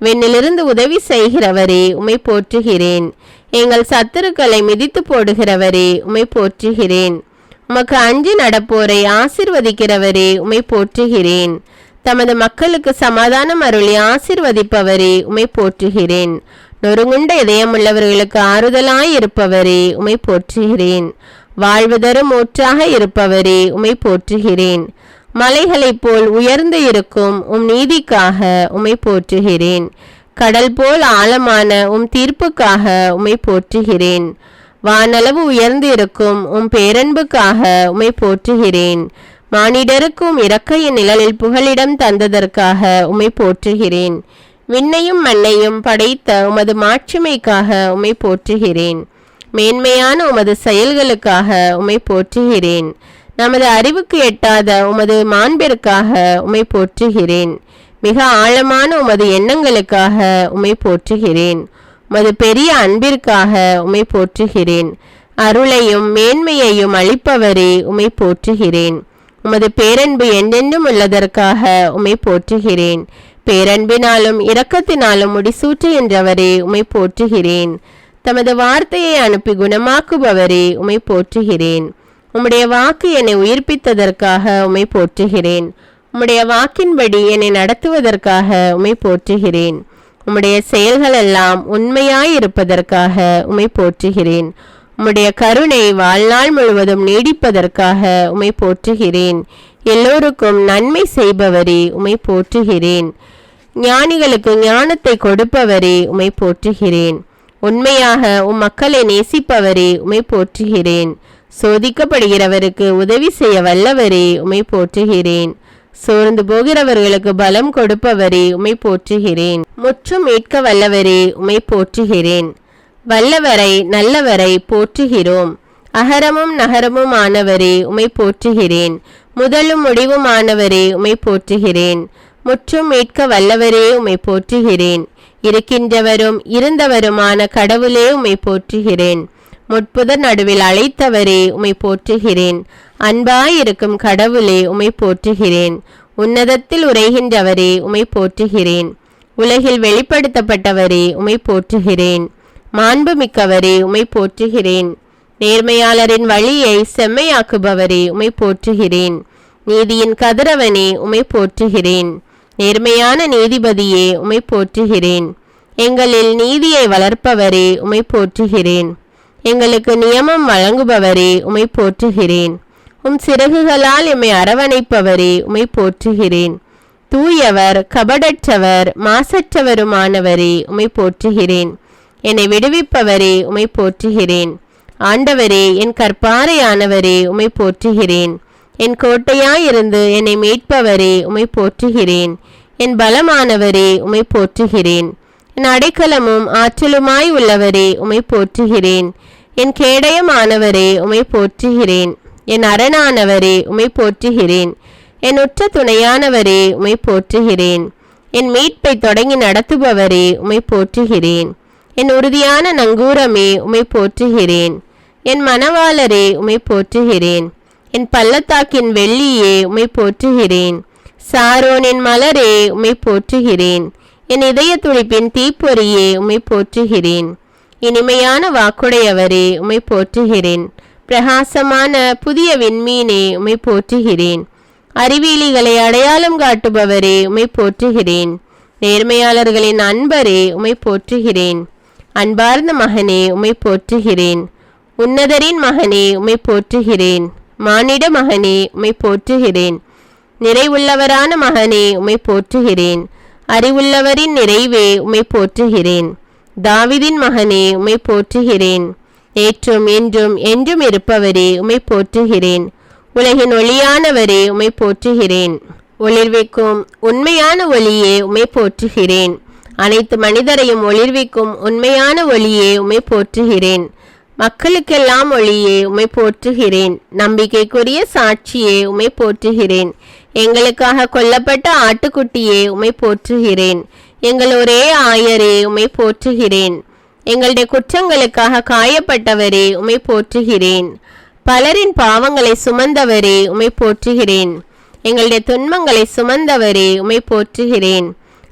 வெண்ணிலிருந்து உதவி செய்கிறவரே உம்மை போற்றுகிறேன். எங்கள் சத்துருக்களை மிதித்து போடுகிறவரே உம்மை போற்றுகிறேன். உமக்கு அஞ்சி நடப்போரை ஆசிர்வதிக்கிறவரே உம்மை போற்றுகிறேன். தமது மக்களுக்கு சமாதானம் அருளி ஆசிர்வதிப்பவரே உம்மை போற்றுகிறேன். நொறுங்குண்ட இதயமுள்ளவர்களுக்கு ஆறுதலாய் இருப்பவரே உம்மை போற்றுகிறேன். வாழ்வு தரும் ஊற்றாக இருப்பவரே உம்மை போற்றுகிறேன். மலைகளைப் போல் உயர்ந்து இருக்கும் நீதிக்காக உம்மை போற்றுகிறேன். கடல் போல் ஆழமான தீர்ப்புக்காக உம்மை போற்றுகிறேன். வானளவு உயர்ந்து இருக்கும் பேரன்புக்காக உம்மை போற்றுகிறேன். மானிடருக்கும் இறக்கையின் நிழலில் புகலிடம் தந்ததற்காக உம்மை போற்றுகிறேன். விண்ணையும் மண்ணையும் படைத்த உமது மாட்சிமைக்காக உம்மை போற்றுகிறேன். மேன்மையான உமது செயல்களுக்காக உம்மை போற்றுகிறேன். நமது அறிவுக்கு எட்டாத உமது மாண்பிற்காக உம்மை போற்றுகிறேன். மிக ஆழமான உமது எண்ணங்களுக்காக உம்மை போற்றுகிறேன். உமது பெரிய அன்பிற்காக உம்மை போற்றுகிறேன். அருளையும் மேன்மையையும் அளிப்பவரே உம்மை போற்றுகிறேன். உமது பேரன்பு என்றென்றும் உள்ளதற்காக உம்மை போற்றுகிறேன். பேரன்பினாலும் இரக்கத்தினாலும் முடிசூற்றுகின்றவரே உம்மை போற்றுகிறேன். தமது வார்த்தையை அனுப்பி குணமாக்குபவரே உம்மை போற்றுகிறேன். உம்முடைய வாக்கு என்னை உயிர்ப்பித்ததற்காக உம்மை போற்றுகிறேன். உம்முடைய வாக்கின்படி என்னை நடத்துவதற்காக உம்மை போற்றுகிறேன். உம்முடைய செயல்கள் எல்லாம் உண்மையாயிருப்பதற்காக உம்மை போற்றுகிறேன். உம்முடைய கருணை வாழ்நாள் முழுவதும் நீடிப்பதற்காக உம்மை போற்றுகிறேன். எல்லோருக்கும் நன்மை செய்பவரே உம்மை போற்றுகிறேன். ஞானிகளுக்கு ஞானத்தை கொடுப்பவரே உம்மை போற்றுகிறேன். உண்மையாக மக்களை நேசிப்பவரே உம்மை போற்றுகிறேன். சோதிக்கப்படுகிறவருக்கு உதவி செய்ய வல்லவரே உம்மை போற்றுகிறேன். சோர்ந்து போகிறவர்களுக்கு பலம் கொடுப்பவரே உம்மை போற்றுகிறேன். முற்றும் மீட்க வல்லவரே உம்மை போற்றுகிறேன். வல்லவரை நல்லவரை போற்றுகிறோம். அகரமும் நகரமும் ஆனவரே உம்மை போற்றுகிறேன். முதலும் முடிவுமானவரே உம்மை போற்றுகிறேன். முற்றும் மீட்க வல்லவரே உம்மை போற்றுகிறேன். இருக்கின்றவரும் இருந்தவருமான கடவுளே உம்மை போற்றுகிறேன். முட்புதர் நடுவில் அழைத்தவரே உம்மை போற்றுகிறேன். அன்பாயிருக்கும் கடவுளே உம்மை போற்றுகிறேன். உன்னதத்தில் உரைகின்றவரே உம்மை போற்றுகிறேன். உலகில் வெளிப்படுத்தப்பட்டவரே உம்மை போற்றுகிறேன். மாண்புமிக்கவரே உம்மை போற்றுகிறேன். நேர்மையாளரின் வழியை செம்மையாக்குபவரே உம்மை போற்றுகிறேன். நீதியின் கதிரவனே உம்மை போற்றுகிறேன். நேர்மையான நீதிபதியே உம்மை போற்றுகிறேன். எங்களில் நீதியை வளர்ப்பவரே உம்மை போற்றுகிறேன். எங்களுக்கு நியமம் வழங்குபவரே உம்மை போற்றுகிறேன். உம் சிறகுகளால் எம்மை அரவணைப்பவரே உம்மை போற்றுகிறேன். தூயவர், கபடற்றவர், மாசற்றவருமானவரே உம்மை போற்றுகிறேன். என்னை விடுவிப்பவரே உம்மை போற்றுகிறேன். ஆண்டவரே, என் கற்பாரையானவரே உம்மை போற்றுகிறேன். என் கோட்டையாயிருந்து என்னை மீட்பவரே உம்மை போற்றுகிறேன். என் பலமானவரே உம்மை போற்றுகிறேன். என் அடைக்கலமும் ஆற்றலுமாய் உள்ளவரே உம்மை போற்றுகிறேன். என் கேடயமானவரே உம்மை போற்றுகிறேன். என் அரணானவரே உம்மை போற்றுகிறேன். என் உற்ற துணையானவரே உம்மை போற்றுகிறேன். என் மீட்பை தொடங்கி நடத்துபவரே உம்மை போற்றுகிறேன். என் உறுதியான நங்கூரமே உம்மை போற்றுகிறேன். என் மணவாளரே உம்மை போற்றுகிறேன். என் பள்ளத்தாக்கின் வெள்ளியே உம்மை போற்றுகிறேன். சாரோனின் மலரே உம்மை போற்றுகிறேன். என் இதய துடிப்பின் தீப்பொறியே உம்மை போற்றுகிறேன். இனிமையான வாக்குடையவரே உம்மை போற்றுகிறேன். பிரகாசமான புதிய விண்மீனே உம்மை போற்றுகிறேன். அறிவியலிகளை அடையாளம் காட்டுபவரே உம்மை போற்றுகிறேன். நேர்மையாளர்களின் அன்பரே உம்மை போற்றுகிறேன். அன்பார்ந்த மகனே உம்மை போற்றுகிறேன். உன்னதரின் மகனே உம்மை போற்றுகிறேன். மானிட மகனே உம்மை போற்றுகிறேன். நிறைவுள்ளவரான மகனே உம்மை போற்றுகிறேன். அறிவுள்ளவரின் நிறைவே உம்மை போற்றுகிறேன். தாவிதின் மகனே உம்மை போற்றுகிறேன். நேற்றும் என்றும் என்றும் இருப்பவரே உம்மை போற்றுகிறேன். உலகின் ஒளியானவரே உம்மை போற்றுகிறேன். ஒளிர்விக்கும் உண்மையான ஒளியே உம்மை போற்றுகிறேன். அனைத்து மனிதரையும் ஒளிர்விக்கும் உண்மையான ஒளியே உம்மை போற்றுகிறேன். மக்களுக்கெல்லாம் ஒளியே உம்மை போற்றுகிறேன். நம்பிக்கைக்குரிய சாட்சியே உம்மை போற்றுகிறேன். எங்களுக்காக கொல்லப்பட்ட ஆட்டுக்குட்டியே உம்மை போற்றுகிறேன். எங்கள் ஒரே ஆயரே உம்மை போற்றுகிறேன். எங்களுடைய குற்றங்களுக்காக காயப்பட்டவரே உம்மை போற்றுகிறேன். பலரின் பாவங்களை சுமந்தவரே உம்மை போற்றுகிறேன். எங்களுடைய துன்பங்களை சுமந்தவரே உம்மை போற்றுகிறேன்.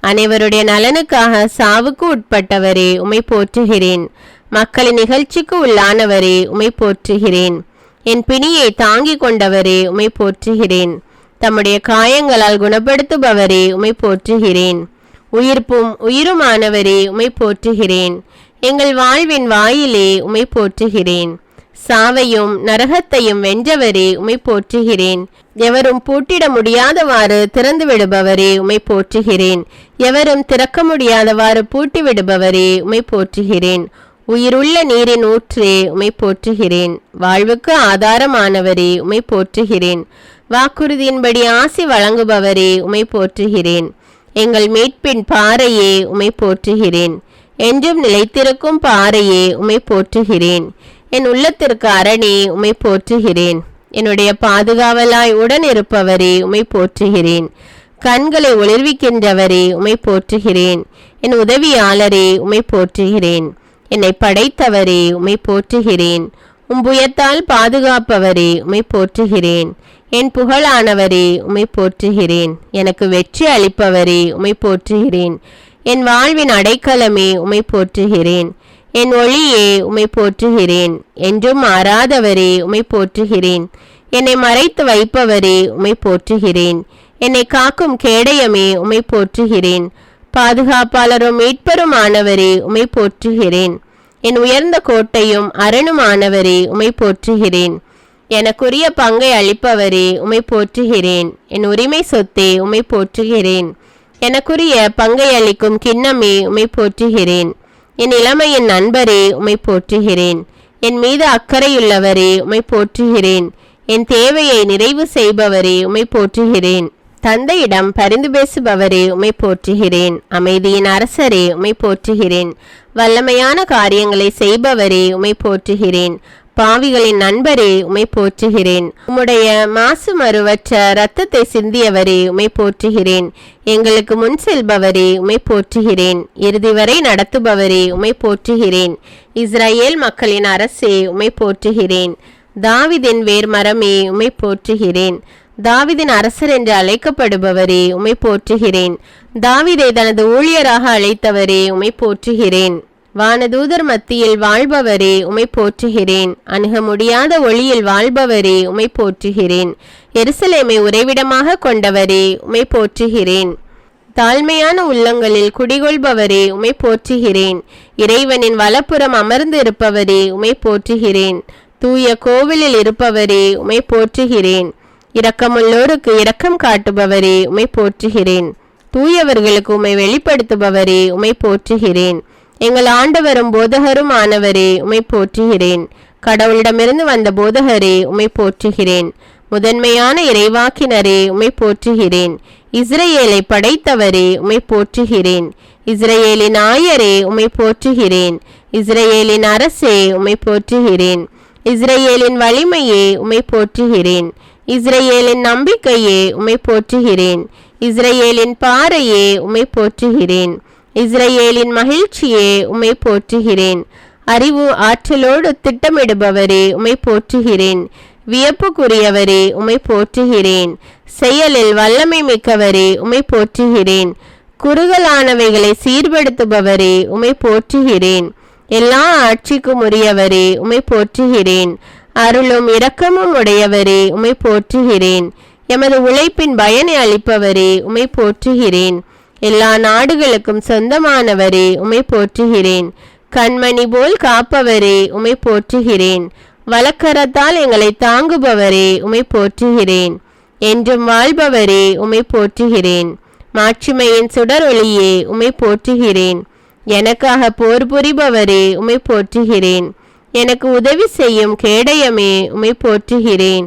அனைவருடைய நலனுக்காக சாவுக்கு உட்பட்டவரே உம்மை போற்றுகிறேன். மக்களின் நிகழ்ச்சிக்கு உள்ளானவரே உம்மை போற்றுகிறேன். என் பிணியை தாங்கிக் கொண்டவரே உம்மை போற்றுகிறேன். தம்முடைய காயங்களால் குணப்படுத்துபவரே உம்மை போற்றுகிறேன். உயிர்ப்பும் உயிருமானவரே உம்மை போற்றுகிறேன். எங்கள் வாழ்வின் வாயிலே உம்மை போற்றுகிறேன். சாவையும் நரகத்தையும் வென்றவரே உம்மை போற்றுகிறேன். எவரும் பூட்டிட முடியாதவாறு திறந்து விடுபவரே உம்மை போற்றுகிறேன். எவரும் திறக்க முடியாதவாறு பூட்டி விடுபவரே உம்மை போற்றுகிறேன். உயிருள்ள நீரின் ஊற்றே உம்மை போற்றுகிறேன். வாழ்வுக்கு ஆதாரமானவரே உம்மை போற்றுகிறேன். வாக்குறுதியின்படி ஆசி வழங்குபவரே உம்மை போற்றுகிறேன். எங்கள் மீட்பின் பாறையே உம்மை போற்றுகிறேன். என்றும் நிலைத்திருக்கும் பாறையே உம்மை போற்றுகிறேன். என் உள்ளத்திற்கு அரணே உம்மை போற்றுகிறேன். என்னுடைய பாதுகாவலாய் உடன் இருப்பவரே உம்மை போற்றுகிறேன். கண்களை ஒளிர்விக்கின்றவரே உம்மை போற்றுகிறேன். என் உதவியாளரே உம்மை போற்றுகிறேன். என்னை படைத்தவரே உம்மை போற்றுகிறேன். புயத்தால் பாதுகாப்பவரே உம்மை போற்றுகிறேன். என் புகழானவரே உம்மை போற்றுகிறேன். எனக்கு வெற்றி அளிப்பவரே உம்மை போற்றுகிறேன். என் வாழ்வின் அடைக்கலமே உம்மை போற்றுகிறேன். என் ஒளியே உம்மை போற்றுகிறேன். என்றும் மாறாதவரே உம்மை போற்றுகிறேன். என்னை மறைத்து வைப்பவரே உம்மை போற்றுகிறேன். என்னை காக்கும் கேடயமே உம்மை போற்றுகிறேன். பாதுகாப்பாளரும் மீட்பருமானவரே உம்மை போற்றுகிறேன். என் உயர்ந்த கோட்டையும் அரணுமானவரே உம்மை போற்றுகிறேன். எனக்குரிய பங்கை அளிப்பவரே உம்மை போற்றுகிறேன். என் உரிமை சொத்தே உம்மை போற்றுகிறேன். எனக்குரிய பங்கை அளிக்கும் கிண்ணமே உம்மை போற்றுகிறேன். என் இளமையின் நண்பரே உம்மை போற்றுகிறேன். என் மீது அக்கறையுள்ளவரே உம்மை போற்றுகிறேன். என் தேவையை நிறைவு செய்பவரே உம்மை போற்றுகிறேன். தந்தையிடம் பரிந்து பேசுபவரே உம்மை போற்றுகிறேன். அமைதியின் அரசரே உம்மை போற்றுகிறேன். வல்லமையான காரியங்களை செய்பவரே உம்மை போற்றுகிறேன். பாவிகளின் நண்பரே உம்மை போற்றுகிறேன். உம்முடைய மாசு மறுவற்ற இரத்தத்தை சிந்தியவரே உம்மை போற்றுகிறேன். எங்களுக்கு முன் செல்பவரே உம்மை போற்றுகிறேன். இறுதி வரை நடத்துபவரே உம்மை போற்றுகிறேன். இஸ்ரவேல் மக்களின் அரசே உம்மை போற்றுகிறேன். தாவீதின் வேர்மரமே உம்மை போற்றுகிறேன். தாவீதின் அரசர் என்று அழைக்கப்படுபவரே உம்மை போற்றுகிறேன். தாவீதை தனது ஊழியராக அழைத்தவரே உம்மை போற்றுகிறேன். வானதூதர் மத்தியில் வாழ்பவரே உமை போற்றுகிறேன். அணுக முடியாத ஒளியில் வாழ்பவரே உமை போற்றுகிறேன். எருசலேமை உறைவிடமாக கொண்டவரே உமை போற்றுகிறேன். தாழ்மையான உள்ளங்களில் குடிகொள்பவரே உமை போற்றுகிறேன். இறைவனின் வலப்புறம் அமர்ந்து இருப்பவரே உமை போற்றுகிறேன். தூய கோவிலில் இருப்பவரே உமை போற்றுகிறேன். இரக்கமுள்ளோருக்கு இரக்கம் காட்டுபவரே உமை போற்றுகிறேன். தூயவர்களுக்கு உமை வெளிப்படுத்துபவரே உமை போற்றுகிறேன். எங்கள் ஆண்டவரும் போதகரும் ஆனவரே உமை போற்றுகிறேன். கடவுளிடமிருந்து வந்த போதகரே உமை போற்றுகிறேன். முதன்மையான இறைவாக்கினரே உமை போற்றுகிறேன். இஸ்ரேலை படைத்தவரே உமை போற்றுகிறேன். இஸ்ரேலின் ஆயரே உமை போற்றுகிறேன். இஸ்ரேலின் அரசே உமை போற்றுகிறேன். இஸ்ரேலின் வலிமையே உமை போற்றுகிறேன். இஸ்ரேலின் நம்பிக்கையே உமை போற்றுகிறேன். இஸ்ரேலின் பாறையே உமை போற்றுகிறேன். இஸ்ரேலின் மகிழ்ச்சியே உமை போற்றுகிறேன். அறிவு ஆற்றலோடு திட்டமிடுபவரே உமை போற்றுகிறேன். வியப்புக்குரியவரே உமை போற்றுகிறேன். செயலில் வல்லமை மிக்கவரே உமை போற்றுகிறேன். குறுகலானவைகளை சீர்படுத்துபவரே உமை போற்றுகிறேன். எல்லா ஆட்சிக்கும் உரியவரே உமை போற்றுகிறேன். அருளும் இரக்கமும் உடையவரே உமை போற்றுகிறேன். எமது உழைப்பின் பயனை அளிப்பவரே உமை போற்றுகிறேன். எல்லா நாடுகளுக்கும் சொந்தமானவரே உமை போற்றுகிறேன். கண்மணி போல் காப்பவரே உமை போற்றுகிறேன். வலக்கரத்தால் எங்களை தாங்குபவரே உமை போற்றுகிறேன். என்றும் வாழ்பவரே உமை போற்றுகிறேன். மாட்சிமையின் சுடர் ஒளியே உமை போற்றுகிறேன். எனக்காக போர் புரிபவரே உமை போற்றுகிறேன். எனக்கு உதவி செய்யும் கேடயமே உமை போற்றுகிறேன்.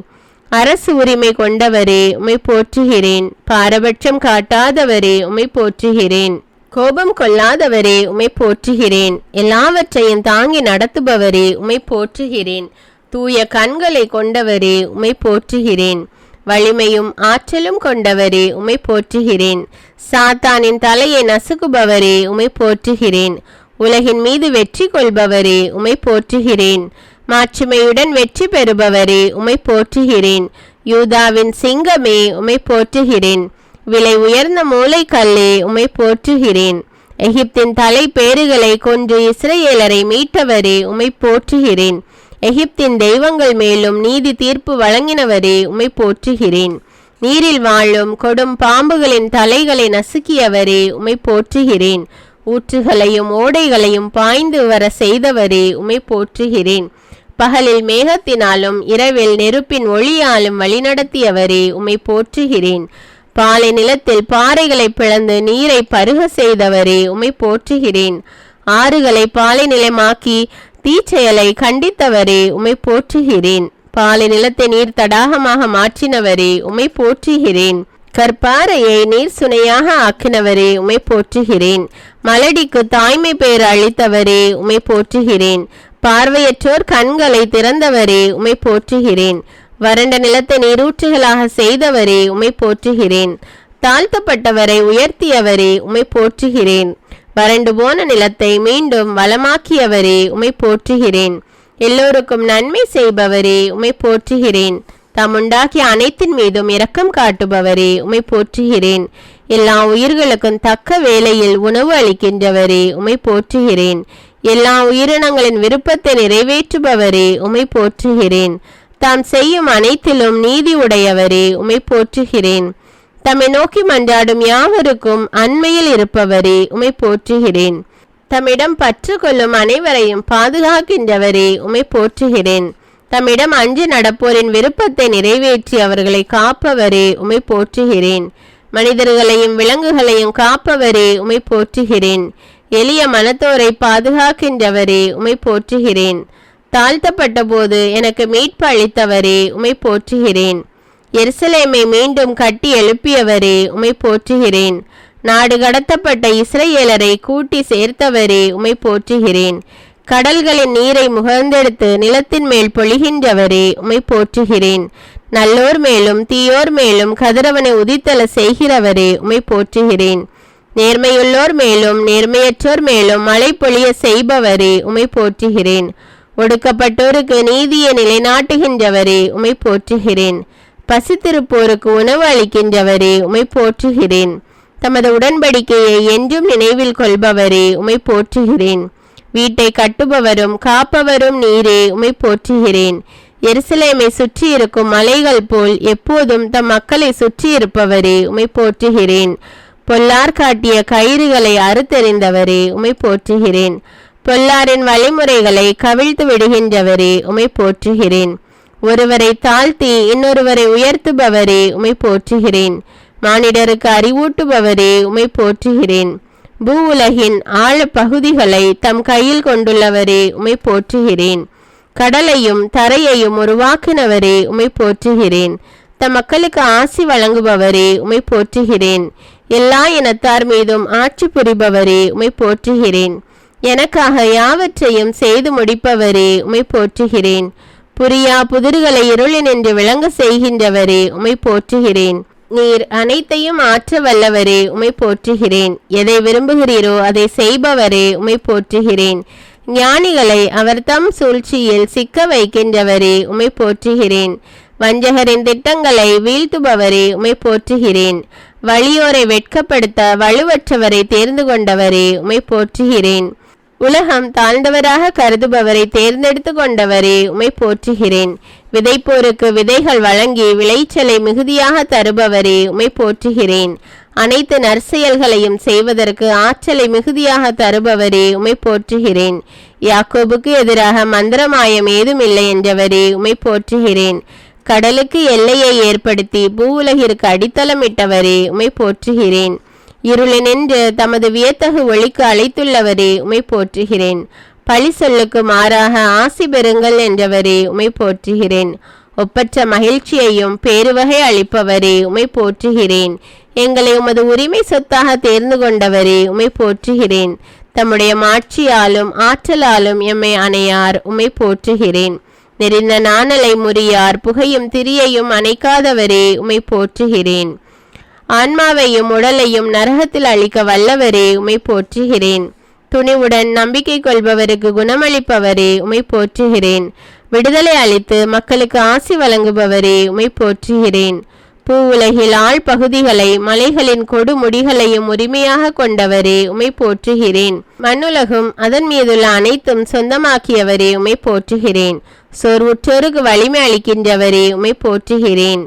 அரசு உரிமை கொண்டவரே உமை போற்றுகிறேன். பாரபட்சம் காட்டாதவரே உமை போற்றுகிறேன். கோபம் கொள்ளாதவரே உமை போற்றுகிறேன். எல்லாவற்றையும் தாங்கி நடத்துபவரே உமை போற்றுகிறேன். தூய கண்களை கொண்டவரே உமை போற்றுகிறேன். வலிமையும் ஆற்றலும் கொண்டவரே உமை போற்றுகிறேன். சாத்தானின் தலையை நசுக்குபவரே உமை போற்றுகிறேன். உலகின் மீது வெற்றி கொள்பவரே உமை போற்றுகிறேன். மாட்சிமையுடன் வெற்றி பெறுபவரே உமை போற்றுகிறேன். யூதாவின் சிங்கமே உமை போற்றுகிறேன். விலை உயர்ந்த மூளைக்கல்லே உமை போற்றுகிறேன். எகிப்தின் தலை பேறுகளை கொன்று இஸ்ரேலரை மீட்டவரே உமை போற்றுகிறேன். எகிப்தின் தெய்வங்கள் மேலும் நீதி தீர்ப்பு வழங்கினவரே உமை போற்றுகிறேன். நீரில் வாழும் கொடும் பாம்புகளின் தலைகளை நசுக்கியவரே உமை போற்றுகிறேன். ஊற்றுகளையும் ஓடைகளையும் பாய்ந்து வர செய்தவரே உமை போற்றுகிறேன். பகலில் மேகத்தினாலும் இரவில் நெருப்பின் ஒளியாலும் வழிநடத்தியவரே உமை போற்றுகிறேன். பாலை நிலத்தில் பாறைகளை பிளந்து நீரை பருக செய்தவரே உமை போற்றுகிறேன். ஆறுகளை பாலை நிலமாக்கி தீச்செயலை கண்டித்தவரே உமை போற்றுகிறேன். பாலை நிலத்தை நீர் தடாகமாக மாற்றினவரே உமை போற்றுகிறேன். கற்பாறையை நீர் சுனையாக ஆக்கினவரே உமை போற்றுகிறேன். மலடிக்கு தாய்மை பேர் அளித்தவரே உமை போற்றுகிறேன். பார்வையற்றோர் கண்களை திறந்தவரே உமை போற்றுகிறேன். வறண்ட நிலத்தை நீரூற்றுகளாக செய்தவரே உமை போற்றுகிறேன். தாழ்த்தப்பட்டவரை உயர்த்தியவரே உமை போற்றுகிறேன். வறண்டு போன நிலத்தை மீண்டும் வளமாக்கியவரே உமை போற்றுகிறேன். எல்லோருக்கும் நன்மை செய்பவரே உமை போற்றுகிறேன். தம்முண்டாக்கிய அனைத்தின் மீதும் இரக்கம் காட்டுபவரே உமை போற்றுகிறேன். எல்லா உயிர்களுக்கும் தக்க வேளையில் உணவு அளிக்கின்றவரே உமை போற்றுகிறேன். எல்லா உயிரினங்களின் விருப்பத்தை நிறைவேற்றுபவரே உமை போற்றுகிறேன். தாம் செய்யும் அனைத்திலும் நீதி உடையவரே உமை போற்றுகிறேன். தம்மை நோக்கி மன்றாடும் யாவருக்கும் அண்மையில் இருப்பவரே உமை போற்றுகிறேன். தம்மிடம் பற்று கொள்ளும் அனைவரையும் பாதுகாக்கின்றவரே உமை போற்றுகிறேன். தம்மிடம் அஞ்சு நடப்போரின் விருப்பத்தை நிறைவேற்றி அவர்களை காப்பவரே உமை போற்றுகிறேன். மனிதர்களையும் விலங்குகளையும் காப்பவரே உமை போற்றுகிறேன். எளிய மனத்தோரை பாதுகாக்கின்றவரே உமை போற்றுகிறேன். தாழ்த்தப்பட்ட போது எனக்கு மீட்பு அளித்தவரே உமை போற்றுகிறேன். எருசலேமை மீண்டும் கட்டி எழுப்பியவரே உமை போற்றுகிறேன். நாடு கடத்தப்பட்ட இஸ்ரேலரை கூட்டி சேர்த்தவரே உமை போற்றுகிறேன். கடல்களின் நீரை முகர்ந்தெடுத்து நிலத்தின் மேல் பொழிகின்றவரே உமை போற்றுகிறேன். நல்லோர் மேலும் தீயோர் மேலும் கதிரவனை உதித்தல செய்கிறவரே உமை போற்றுகிறேன். நேர்மையுள்ளோர் மேலும் நேர்மையற்றோர் மேலும் மழை பொழிய செய்பவரே உமை போற்றுகிறேன். ஒடுக்கப்பட்டோருக்கு நீதியை நிலைநாட்டுகின்றவரே உமை போற்றுகிறேன். பசித்திருப்போருக்கு உணவு அளிக்கின்றவரே உமை போற்றுகிறேன். தமது உடன்படிக்கையை என்றும் நினைவில் கொள்பவரே உமை போற்றுகிறேன். வீட்டை கட்டுபவரும் காப்பவரும் நீரே, உம்மை போற்றுகிறேன். எருசலேமை சுற்றி இருக்கும் மலைகள் போல் எப்போதும் தம் மக்களை சுற்றி இருப்பவரே, உம்மை போற்றுகிறேன். பொல்லார் காட்டிய கயிறுகளை அறுத்தெறிந்தவரே, உம்மை போற்றுகிறேன். பொல்லாரின் வழிமுறைகளை கவிழ்த்து விடுகின்றவரே, உம்மை போற்றுகிறேன். ஒருவரை தாழ்த்தி இன்னொருவரை உயர்த்துபவரே, உம்மை போற்றுகிறேன். மானிடருக்கு அறிவூட்டுபவரே, உம்மை போற்றுகிறேன். பூ உலகின் ஆழ பகுதிகளை தம் கையில் கொண்டுள்ளவரே, உம்மை போற்றுகிறேன். கடலையும் தரையையும் உருவாக்கினவரே, உம்மை போற்றுகிறேன். தம் மக்களுக்கு ஆசி வழங்குபவரே, உம்மை போற்றுகிறேன். எல்லா இனத்தார் மீதும் ஆட்சி புரிபவரே, உம்மை போற்றுகிறேன். எனக்காக யாவற்றையும் செய்து முடிப்பவரே, உம்மை போற்றுகிறேன். புரியா புதிர்களை இருளினின்று விளங்க செய்கின்றவரே, உம்மை போற்றுகிறேன். நீர் அனைத்தையும் ஆற்ற வல்லவரே, உம்மை போற்றுகிறேன். எதை விரும்புகிறீரோ அதை செய்பவரே, உம்மை போற்றுகிறேன். ஞானிகளை அவர் தம் சூழ்ச்சியில் சிக்க வைக்கின்றவரே, உம்மை போற்றுகிறேன். வஞ்சகரின் திட்டங்களை வீழ்த்துபவரே, உம்மை போற்றுகிறேன். வலியோரை வெட்கப்படுத்த வலுவற்றவரை தேர்ந்து கொண்டவரே, உம்மை போற்றுகிறேன். உலகம் தாழ்ந்தவராக கருதுபவரை தேர்ந்தெடுத்து கொண்டவரே, உம்மை போற்றுகிறேன். விதைப்போருக்கு விதைகள் வழங்கி விளைச்சலை மிகுதியாக தருபவரே, உம்மை போற்றுகிறேன். அனைத்து நற்செயல்களையும் செய்வதற்கு ஆற்றலை மிகுதியாக தருபவரே, உம்மை போற்றுகிறேன். யாக்கோபுக்கு எதிராக மந்திரமாயம் ஏதுமில்லை என்றவரே, உம்மை போற்றுகிறேன். கடலுக்கு எல்லையை ஏற்படுத்தி பூவுலகிற்கு அடித்தளமிட்டவரே, உம்மை போற்றுகிறேன். இருளினின்று தமது வியத்தகு ஒளிக்கு அழைத்துள்ளவரே, உம்மை போற்றுகிறேன். பழி சொல்லுக்கு மாறாக ஆசி பெறுங்கள் என்றவரே, உம்மை போற்றுகிறேன். ஒப்பற்ற மகிழ்ச்சியையும் பேருவகை அளிப்பவரே, உம்மை போற்றுகிறேன். எங்களை உமது உரிமை சொத்தாக தேர்ந்து கொண்டவரே, உம்மை போற்றுகிறேன். தம்முடைய மாட்சியாலும் ஆற்றலாலும் எம்மை அணையார், உம்மை போற்றுகிறேன். நெறிந்த நாணலை முறியார் புகையும் திரியையும் அணைக்காதவரே, உம்மை போற்றுகிறேன். ஆன்மாவையும் உடலையும் நரகத்தில் அளிக்க வல்லவரே, உம்மை போற்றுகிறேன். துணிவுடன் நம்பிக்கை கொள்பவருக்கு குணமளிப்பவரே, உம்மை போற்றுகிறேன். விடுதலை அளித்து மக்களுக்கு ஆசி வழங்குபவரே, உம்மை போற்றுகிறேன். பூ உலகில் ஆழ் பகுதிகளை மலைகளின் கொடுமுடிகளையும் உரிமையாக கொண்டவரே, உம்மை போற்றுகிறேன். மண்ணுலகும் அதன் மீதுள்ள அனைத்தும் சொந்தமாக்கியவரே, உம்மை போற்றுகிறேன். சோர்வுற்றோருக்கு வலிமை அளிக்கின்றவரே, உம்மை போற்றுகிறேன்.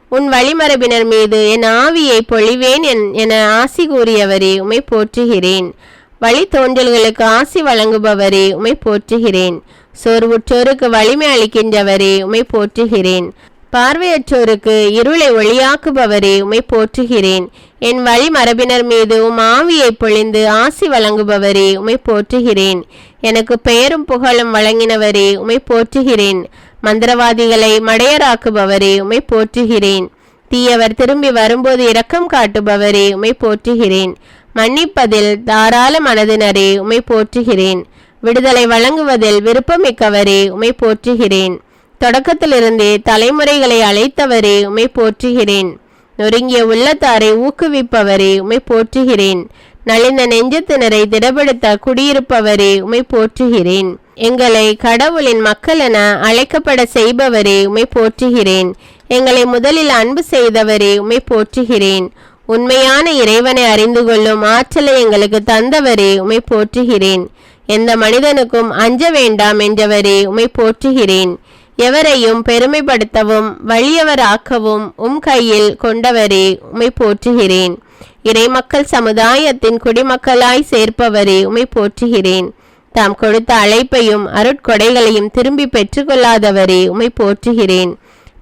உன் வழிமரபினர் மீது என் ஆவியை பொழிவேன் என ஆசி கூறியவரே, உம்மை போற்றுகிறேன். வழி தோன்றல்களுக்கு ஆசி வழங்குபவரே, உம்மை போற்றுகிறேன். சோர்வுற்றோருக்கு வலிமை அளிக்கின்றவரே, உம்மை போற்றுகிறேன். பார்வையற்றோருக்கு இருளை ஒளியாக்குபவரே, உம்மை போற்றுகிறேன். என் வழிமரபினர் மீது உம் ஆவியை பொழிந்து ஆசி வழங்குபவரே, உம்மை போற்றுகிறேன். எனக்கு பெயரும் புகழும் வழங்கினவரே, உம்மை போற்றுகிறேன். மந்திரவாதிகளை மடையராக்குபவரே, உம்மை போற்றுகிறேன். தீயவர் திரும்பி வரும்போது இரக்கம் காட்டுபவரே, உம்மை போற்றுகிறேன். மன்னிப்பதில் தாராள மனதினரே, உம்மை போற்றுகிறேன். விடுதலை வழங்குவதில் விருப்பமிக்கவரே, உம்மை போற்றுகிறேன். தொடக்கத்திலிருந்தே தலைமுறைகளை அழைத்தவரே, உம்மை போற்றுகிறேன். நொறுங்கிய உள்ளத்தாரை ஊக்குவிப்பவரே, உம்மை போற்றுகிறேன். நலிந்த நெஞ்சத்தினரை திடப்படுத்த குடியிருப்பவரே, உம்மை போற்றுகிறேன். எங்களை கடவுளின் மக்கள் என அழைக்கப்பட செய்பவரே, உம்மை போற்றுகிறேன். எங்களை முதலில் அன்பு செய்தவரே, உம்மை போற்றுகிறேன். உண்மையான இறைவனை அறிந்து கொள்ளும் ஆற்றலை எங்களுக்கு தந்தவரே, உம்மை போற்றுகிறேன். எந்த மனிதனுக்கும் அஞ்ச வேண்டாம் என்றவரே, உம்மை போற்றுகிறேன். எவரையும் பெருமைப்படுத்தவும் வலியவராக்கவும் உம் கையில் கொண்டவரே, உம்மை போற்றுகிறேன். இறைமக்கள் சமுதாயத்தின் குடிமக்களாய் சேர்ப்பவரே, உம்மை போற்றுகிறேன். தாம் கொடுத்த அழைப்பையும் அருட்கொடைகளையும் திரும்பி பெற்றுக்கொள்ளாதவரே, உம்மை போற்றுகிறேன்.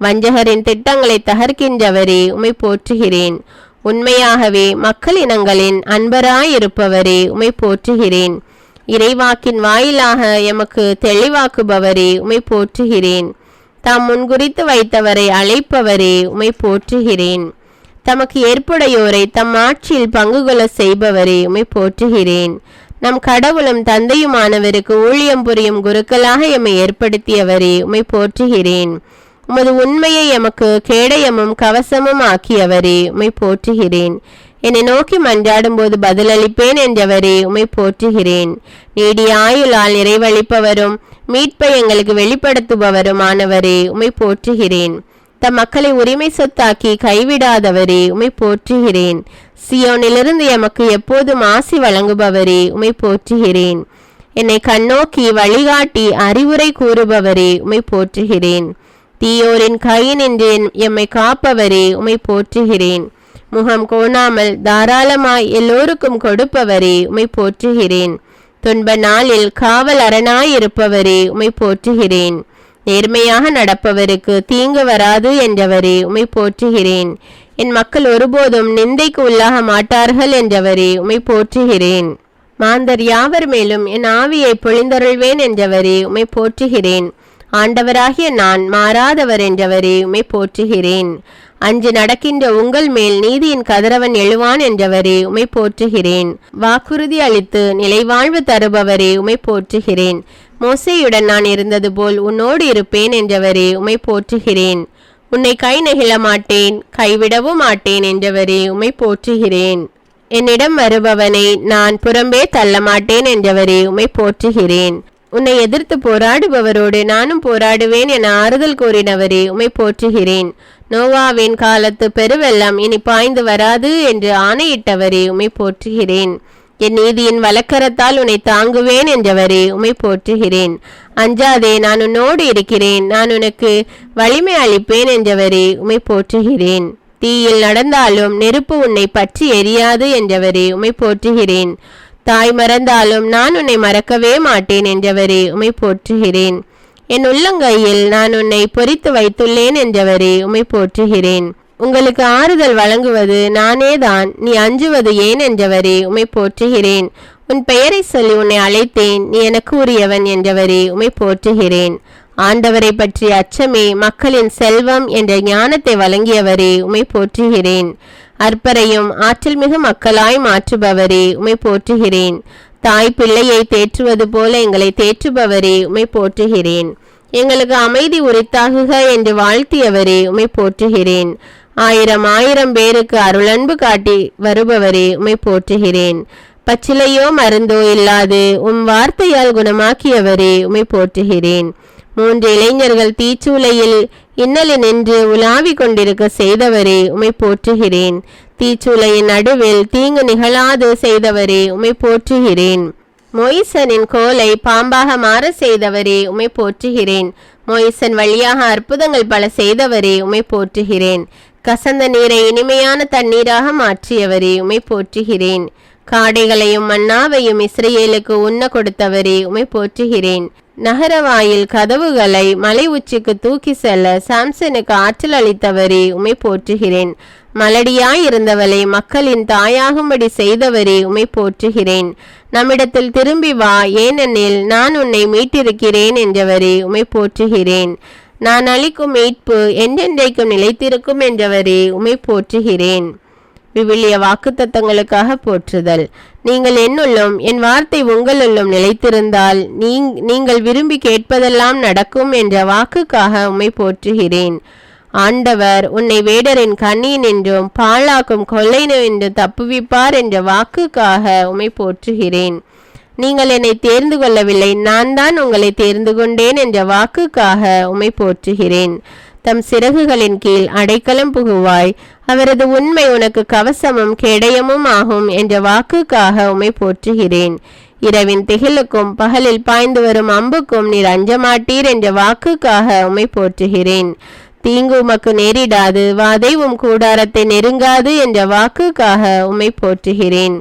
வஞ்சகரின் திட்டங்களை தகர்க்கின்றவரே, உம்மை போற்றுகிறேன். உண்மையாகவே மக்கள் இனங்களின் அன்பராயிருப்பவரே, உம்மை போற்றுகிறேன். இறைவாக்கின் வாயிலாக எமக்கு தெளிவாக்குபவரே, உம்மை போற்றுகிறேன். தாம் முன்குறித்து வைத்தவரை அழைப்பவரே, உம்மை போற்றுகிறேன். தமக்கு ஏற்புடையோரை தம் ஆட்சியில் பங்கு கொள்ள செய்பவரே, உம்மை போற்றுகிறேன். நம் கடவுளும் தந்தையுமானவருக்கு ஊழியம் புரியும் குருக்களாக எம்மை ஏற்படுத்தியவரே, உம்மை போற்றுகிறேன். உமது உண்மையை எமக்கு கேடயமும் கவசமும் ஆக்கியவரே, உம்மை போற்றுகிறேன். என்னை நோக்கி மன்றாடும் போது பதிலளிப்பேன் என்றவரே, உம்மை போற்றுகிறேன். நீடிய ஆயுளால் நிறைவளிப்பவரும் மீட்பை எங்களுக்கு வெளிப்படுத்துபவருமானவரே, உம்மை போற்றுகிறேன். தம் மக்களை உரிமை சொத்தாக்கி கைவிடாதவரே, உம்மை போற்றுகிறேன். சியோனிலிருந்து எமக்கு எப்போதும் ஆசி வழங்குபவரே, உம்மை போற்றுகிறேன். என்னை கண்ணோக்கி வழிகாட்டி அறிவுரை கூறுபவரே உம்மை போற்றுகிறேன். தீயோரின் கையினின்று எம்மை காப்பவரே உம்மை போற்றுகிறேன். முகம் கோணாமல் தாராளமாய் எல்லோருக்கும் கொடுப்பவரே உம்மை போற்றுகிறேன். துன்ப நாளில் காவல் அரணாயிருப்பவரே உம்மை போற்றுகிறேன். நேர்மையாக நடப்பவருக்கு தீங்கு வராது என்றவரே உம்மை போற்றுகிறேன். என் மக்கள் ஒருபோதும் நிந்தைக்கு உள்ளாக மாட்டார்கள் என்றவரே உம்மை போற்றுகிறேன். மாந்தர் யாவர் மேலும் என் ஆவியை பொழிந்தருள்வேன் என்றவரே உம்மை போற்றுகிறேன். ஆண்டவராகிய நான் மாறாதவர் என்றவரே உம்மை போற்றுகிறேன். அஞ்சு நடக்கின்ற உங்கள் மேல் நீதியின் கதிரவன் எழுவான் என்றவரே உம்மை போற்றுகிறேன். வாக்குறுதி அளித்து நிலைவாழ்வு தருபவரே உம்மை போற்றுகிறேன். மோசேயுடன் நான் இருந்தது போல் உன்னோடு இருப்பேன் என்றவரே உம்மை போற்றுகிறேன். உன்னை கை நெகிழ மாட்டேன், கைவிடவும் மாட்டேன் என்றவரே உம்மை போற்றுகிறேன். என்னிடம் வருபவனை நான் புறம்பே தள்ள மாட்டேன் என்றவரே உம்மை போற்றுகிறேன். உன்னை எதிர்த்து போராடுபவரோடு நானும் போராடுவேன் என ஆறுதல் கூறினவரே உம்மை போற்றுகிறேன். நோவாவின் காலத்து பெருவெள்ளம் இனி பாய்ந்து வராது என்று ஆணையிட்டவரே உம்மை போற்றுகிறேன். என் நீதியின் வலக்கரத்தால் உன்னை தாங்குவேன் என்றவரே உம்மை போற்றுகிறேன். அஞ்சாதே, நான் உன்னோடு இருக்கிறேன், நான் உனக்கு வலிமை அளிப்பேன் என்றவரே உம்மை போற்றுகிறேன். தீயில் நடந்தாலும் நெருப்பு உன்னை பற்றி எரியாது என்றவரே உம்மை போற்றுகிறேன். தாய் மறந்தாலும் நான் உன்னை மறக்கவே மாட்டேன் என்றவரே உம்மை போற்றுகிறேன். என் உள்ளங்கையில் நான் உன்னை பொறித்து வைத்துள்ளேன் என்றவரே உம்மை போற்றுகிறேன். உங்களுக்கு ஆறுதல் வழங்குவது நானேதான், நீ அஞ்சுவது ஏன் என்றவரே உம்மை போற்றுகிறேன். உன் பெயரை சொல்லி உன்னை அழைத்தேன், நீ எனக்கு உரியவன் என்றவரே உம்மை போற்றுகிறேன். ஆண்டவரை பற்றிய அச்சமே மக்களின் செல்வம் என்ற ஞானத்தை வழங்கியவரே உம்மை போற்றுகிறேன். அற்பரையும் ஆற்றல் மிகு மக்களாய் மாற்றுபவரே உம்மை போற்றுகிறேன். தாய் பிள்ளையை தேற்றுவது போல எங்களை தேற்றுபவரே உம்மை போற்றுகிறேன். எங்களுக்கு அமைதி உரித்தாகுக என்று வாழ்த்தியவரே உம்மை போற்றுகிறேன். ஆயிரம் ஆயிரம் பேருக்கு அருளன்பு காட்டி வருபவரே உம்மை போற்றுகிறேன். பச்சிலையோ மருந்தோ இல்லாது உம் வார்த்தையால் குணமாக்கியவரே உம்மை போற்றுகிறேன். 3 இளைஞர்கள் தீச்சூளையில் இன்னலில் நின்று உலாவி கொண்டிருக்க செய்தவரே உம்மை போற்றுகிறேன். தீச்சூளையின் நடுவில் தீங்கு நிகழாது செய்தவரே உம்மை போற்றுகிறேன். மோயிசனின் கோலை பாம்பாக மாற செய்தவரே உம்மை போற்றுகிறேன். மோயிசன் வழியாக அற்புதங்கள் பல செய்தவரே உம்மை போற்றுகிறேன். கசந்த நீரை இனிமையான தண்ணீராக மாற்றியவரே உம்மை போற்றுகிறேன். காடைகளையும் மன்னாவையும் இஸ்ரேலுக்கு உண்ண கொடுத்தவரே உம்மை போற்றுகிறேன். நகரவாயில் கதவுகளை மலை உச்சிக்கு தூக்கி செல்ல சாம்சனுக்கு ஆற்றல் அளித்தவரே உம்மை போற்றுகிறேன். மலடியாயிருந்தவளை மக்களின் தாயாகும்படி செய்தவரே உம்மை போற்றுகிறேன். நம்மிடத்தில் திரும்பி வா, ஏனெனில் நான் உன்னை மீட்டிருக்கிறேன் என்றவரே உம்மை போற்றுகிறேன். நான் அளிக்கும் மீட்பு என்றென்றைக்கும் நிலைத்திருக்கும் என்றவரே உம்மை போற்றுகிறேன். விவிலிய வாக்குத்தத்தங்களுக்காக போற்றுதல். நீங்கள் என்னுள்ளும் என் வார்த்தை உங்களுள்ளும் நிலைத்திருந்தால் நீங்கள் விரும்பி கேட்பதெல்லாம் நடக்கும் என்ற வாக்குக்காக உம்மை போற்றுகிறேன். ஆண்டவர் உன்னை வேடரின் கண்ணியினின்றும் பாழாக்கும் கொள்ளை நின்று தப்புவிப்பார் என்ற வாக்குக்காக உம்மை போற்றுகிறேன். நீங்கள் என்னை தேர்ந்து கொள்ளவில்லை, நான் தான் உங்களை தேர்ந்து கொண்டேன் என்ற வாக்குக்காக உம்மை போற்றுகிறேன். தம் சிறகுகளின் கீழ் அடைக்கலம் புகுவாய், அவரது உண்மை உனக்கு கவசமும் கேடயமும் ஆகும் என்ற வாக்குக்காக உம்மை போற்றுகிறேன். இரவின் திகிலுக்கும் பகலில் பாய்ந்து வரும் அம்புக்கும் நீர் அஞ்சமாட்டீர் என்ற வாக்குக்காக உம்மை போற்றுகிறேன். தீங்கு உமக்கு நேரிடாது, வாதை உம் கூடாரத்தை நெருங்காது என்ற வாக்குக்காக உம்மை போற்றுகிறேன்.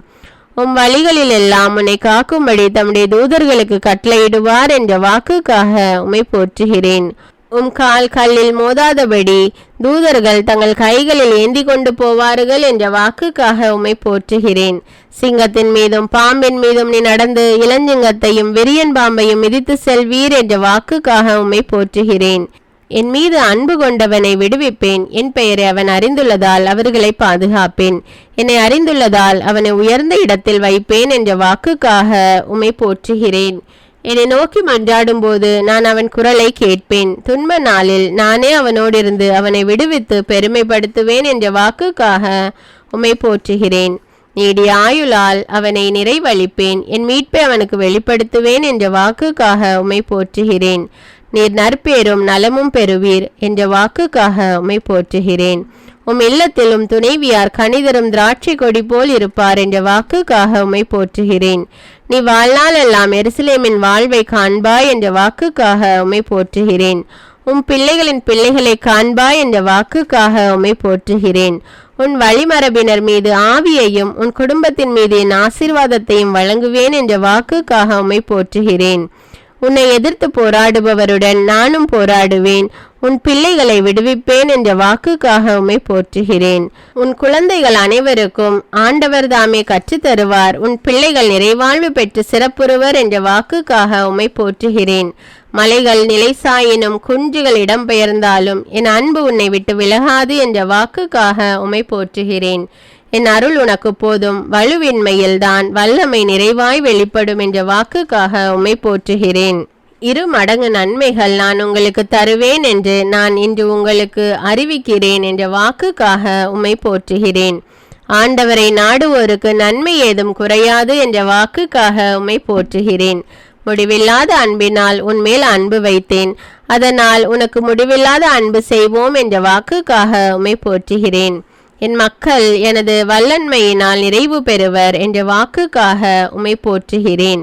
உம் வழிகளில் எல்லாம் உன்னை காக்கும்படி தம்முடைய தூதர்களுக்கு கட்டளையிடுவார் என்ற வாக்குக்காக உம்மை போற்றுகிறேன். உம் கால் கல்லில் மோதாதபடி தூதர்கள் தங்கள் கைகளில் ஏந்தி கொண்டு போவார்கள் என்ற வாக்குக்காக உம்மை போற்றுகிறேன். சிங்கத்தின் மீதும் பாம்பின் மீதும் நீ நடந்து இளஞ்சிங்கத்தையும் விரியன் பாம்பையும் மிதித்து செல்வீர் என்ற வாக்குக்காக உம்மை போற்றுகிறேன். என் மீது அன்பு கொண்டவனை விடுவிப்பேன், என் பெயரை அவன் அறிந்துள்ளதால் அவர்களை பாதுகாப்பேன், என்னை அறிந்துள்ளதால் அவனை உயர்ந்த இடத்தில் வைப்பேன் என்ற வாக்குக்காக உம்மை போற்றுகிறேன். என்னை நோக்கி மன்றாடும் போது நான் அவன் குரலை கேட்பேன். துன்ப நாளில் நானே அவனோடிருந்து அவனை விடுவித்து பெருமைப்படுத்துவேன் என்ற வாக்குக்காக உம்மை போற்றுகிறேன். நீடிய ஆயுளால் அவனை நிறைவளிப்பேன், என் மீட்பை அவனுக்கு வெளிப்படுத்துவேன் என்ற வாக்குக்காக உம்மை போற்றுகிறேன். நீர் நற்பேரும் நலமும் பெறுவீர் என்ற வாக்குக்காக உம்மை போற்றுகிறேன். உம் இல்லத்திலும் துணைவியார் கனிதரும் திராட்சை கொடி போல் இருப்பார் என்ற வாக்குக்காக உம்மை போற்றுகிறேன். நீ வாழ்நாள் எல்லாம் எருசலேமின் வாழ்வை காண்பாய் என்ற வாக்குக்காக உம்மை போற்றுகிறேன். உம் பிள்ளைகளின் பிள்ளைகளை காண்பாய் என்ற வாக்குக்காக உம்மை போற்றுகிறேன். உன் வழிமரபினர் மீது ஆவியையும் உன் குடும்பத்தின் மீது என் ஆசீர்வாதத்தையும் வழங்குவேன் என்ற வாக்குக்காக உம்மை போற்றுகிறேன். உன்னை எதிர்த்து போராடுபவருடன் நானும் போராடுவேன். உன் பிள்ளைகளை விடுவிப்பேன் என்ற வாக்குக்காக உம்மை போற்றுகிறேன். உன் குழந்தைகள் அனைவருக்கும் ஆண்டவர் தாமே கற்றுத்தருவார். உன் பிள்ளைகள் நிறைவாழ்வு பெற்று சிறப்புறுவர் என்ற வாக்குக்காக உம்மை போற்றுகிறேன். மலைகள் நிலைசாயினும் குன்றுகள் இடம்பெயர்ந்தாலும் என் அன்பு உன்னை விட்டு விலகாது என்ற வாக்குக்காக உம்மை போற்றுகிறேன். என் அருள் உனக்கு போதும், வலுவின்மையில்தான் வல்லமை நிறைவாய் வெளிப்படும் என்ற வாக்குக்காக உம்மை போற்றுகிறேன். 2 மடங்கு நன்மைகள் நான் உங்களுக்கு தருவேன் என்று நான் இன்று உங்களுக்கு அறிவிக்கிறேன் என்ற வாக்குக்காக உம்மை போற்றுகிறேன். ஆண்டவரை நாடுவோருக்கு நன்மை ஏதும் குறையாது என்ற வாக்குக்காக உம்மை போற்றுகிறேன். முடிவில்லாத அன்பினால் உன்மேல் அன்பு வைத்தேன், அதனால் உனக்கு முடிவில்லாத அன்பு செய்வோம் என்ற வாக்குக்காக உம்மை போற்றுகிறேன். என் மக்கள் எனது வல்லன்மையினால் நிறைவு பெறுவர் என்ற வாக்குக்காக உம்மை போற்றுகிறேன்.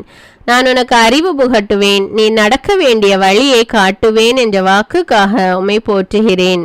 நான் உனக்கு அறிவு புகட்டுவேன், நீ நடக்க வேண்டிய வழியை காட்டுவேன் என்ற வாக்குக்காக உம்மை போற்றுகிறேன்.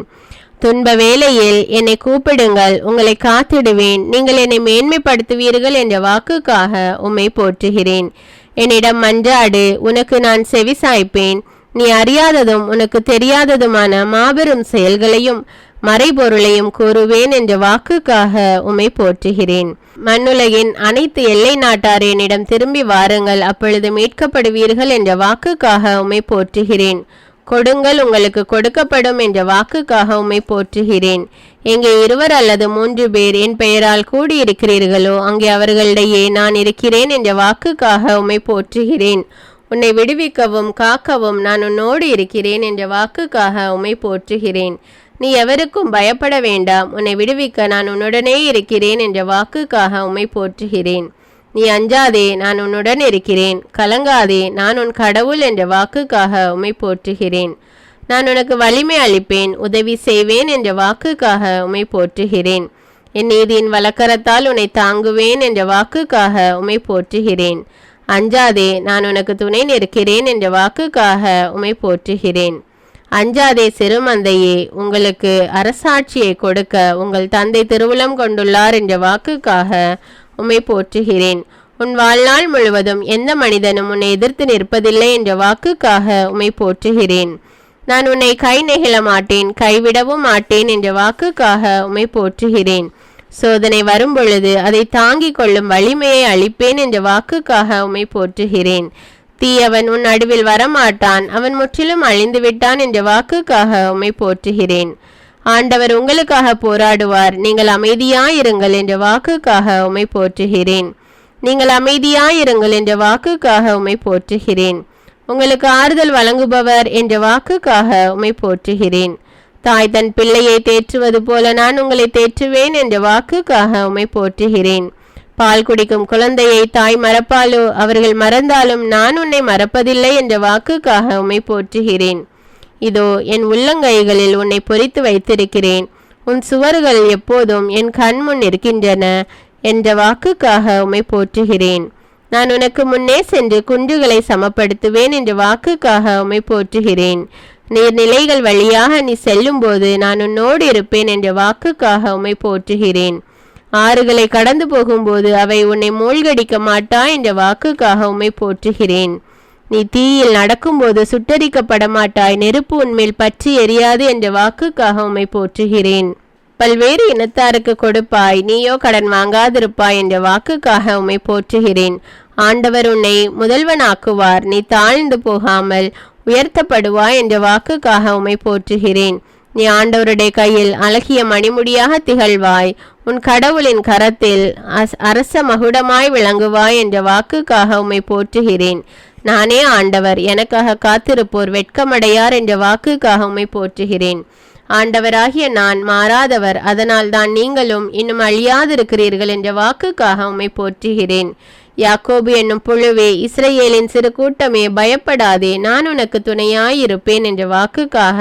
துன்ப வேளையில் என்னை கூப்பிடுங்கள், உங்களை காத்திடுவேன், நீங்கள் என்னை மேன்மைப்படுத்துவீர்கள் என்ற வாக்குக்காக உம்மை போற்றுகிறேன். என்னிடம் மன்றாடு, உனக்கு நான் செவிசாய்ப்பேன். நீ அறியாததும் உனக்கு தெரியாததுமான மாபெரும் செயல்களையும் மறைபொருளையும் கூறுவேன் என்ற வாக்குக்காக உம்மை போற்றுகிறேன். மண்ணுலகின் அனைத்து எல்லை நாட்டார் என்னிடம் திரும்பி வாருங்கள், அப்பொழுது மீட்கப்படுவீர்கள் என்ற வாக்குக்காக உம்மை போற்றுகிறேன். கொடுங்கள், உங்களுக்கு கொடுக்கப்படும் என்ற வாக்குக்காக உம்மை போற்றுகிறேன். எங்கே 2 அல்லது 3 பேர் என் பெயரால் கூடியிருக்கிறீர்களோ அங்கே அவர்களிடையே நான் இருக்கிறேன் என்ற வாக்குக்காக உம்மை போற்றுகிறேன். உன்னை விடுவிக்கவும் காக்கவும் நான் உன்னோடு இருக்கிறேன் என்ற வாக்குக்காக உம்மை போற்றுகிறேன். நீ எவருக்கும் பயப்பட வேண்டாம், உன்னை விடுவிக்க நான் உன்னுடனே இருக்கிறேன் என்ற வாக்குக்காக உம்மை போற்றுகிறேன். நீ அஞ்சாதே, நான் உன்னுடன் இருக்கிறேன், கலங்காதே, நான் உன் கடவுள் என்ற வாக்குக்காக உம்மை போற்றுகிறேன். நான் உனக்கு வலிமை அளிப்பேன், உதவி செய்வேன் என்ற வாக்குக்காக உம்மை போற்றுகிறேன். என் நீதியின் வலக்கரத்தால் உன்னை தாங்குவேன் என்ற வாக்குக்காக உம்மை போற்றுகிறேன். அஞ்சாதே, நான் உனக்கு துணை நிற்கிறேன் என்ற வாக்குக்காக உம்மை போற்றுகிறேன். அஞ்சாதே சிறுமந்தையே, உங்களுக்கு அரசாட்சியை கொடுக்க உங்கள் தந்தை திருவுளம் கொண்டுள்ளார் என்ற வாக்குக்காக உம்மை போற்றுகிறேன். உன் வாழ்நாள் முழுவதும் எந்த மனிதனும் உன்னை எதிர்த்து நிற்பதில்லை என்ற வாக்குக்காக உம்மை போற்றுகிறேன். நான் உன்னை கை நெகிழ மாட்டேன், கைவிடவும் மாட்டேன் என்ற வாக்குக்காக உம்மை போற்றுகிறேன். சோதனை வரும்பொழுது அதை தாங்கிக் கொள்ளும் வலிமையை அளிப்பேன் என்ற வாக்குக்காக உம்மை போற்றுகிறேன். தீயவன் உன் நடுவில் வரமாட்டான், அவன் முற்றிலும் அழிந்து விட்டான் என்ற வாக்குக்காக உம்மை போற்றுகிறேன். ஆண்டவர் உங்களுக்காக போராடுவார், நீங்கள் அமைதியாயிருங்கள் என்ற வாக்குக்காக உம்மை போற்றுகிறேன். நீங்கள் அமைதியாயிருங்கள் என்ற வாக்குக்காக உம்மை போற்றுகிறேன். உங்களுக்கு ஆறுதல் வழங்குபவர் என்ற வாக்குக்காக உம்மை போற்றுகிறேன். தாய் தன் பிள்ளையை தேற்றுவது போல நான் உங்களை தேற்றுவேன் என்ற வாக்குக்காக உம்மை போற்றுகிறேன். பால் குடிக்கும் குழந்தையை தாய் மறப்பாலோ, அவர்கள் மறந்தாலும் நான் உன்னை மறப்பதில்லை என்ற வாக்குக்காக உம்மை போற்றுகிறேன். இதோ என் உள்ளங்கைகளில் உன்னை பொறித்து வைத்திருக்கிறேன், உன் சுவர்கள் எப்போதும் என் கண்முன் இருக்கின்றன என்ற வாக்குக்காக உம்மை போற்றுகிறேன். நான் உனக்கு முன்னே சென்று குன்றுகளை சமப்படுத்துவேன் என்ற வாக்குக்காக உம்மை போற்றுகிறேன். நீர்நிலைகள் வழியாக நீ செல்லும் போது நான் உன்னோடு இருப்பேன் என்ற வாக்குக்காக உம்மை போற்றுகிறேன். ஆறுகளை கடந்து போகும்போது அவை உன்னை மூழ்கடிக்க மாட்டா என்ற வாக்குக்காக உம்மை போற்றுகிறேன். நீ தீயில் நடக்கும்போது சுட்டரிக்கப்பட மாட்டாய், நெருப்பு உன்மேல் பற்றி எரியாது என்ற வாக்குக்காக உம்மை போற்றுகிறேன். பல்வேறு இனத்தாருக்கு கொடுப்பாய், நீயோ கடன் வாங்காதிருப்பாய் என்ற வாக்குக்காக உம்மை போற்றுகிறேன். ஆண்டவர் உன்னை முதல்வனாக்குவார், நீ தாழ்ந்து போகாமல் உயர்த்தப்படுவாய் என்ற வாக்குக்காக உம்மை போற்றுகிறேன். நீ ஆண்டவருடைய கையில் அழகிய மணிமுடியாக திகழ்வாய், உன் கடவுளின் கரத்தில் அரச மகுடமாய் விளங்குவாய் என்ற வாக்குக்காக உம்மை போற்றுகிறேன். நானே ஆண்டவர், எனக்காக காத்திருப்போர் வெட்கமடையார் என்ற வாக்குக்காக உம்மை போற்றுகிறேன். ஆண்டவராகிய நான் மாறாதவர், அதனால் தான் நீங்களும் இன்னும் அழியாதிருக்கிறீர்கள் என்ற வாக்குக்காக உம்மை போற்றுகிறேன். யாக்கோபு என்னும் புழுவே, இஸ்ரவேலின் சிறு கூட்டமே, பயப்படாதே, நான் உனக்கு துணையாயிருப்பேன் என்ற வாக்குக்காக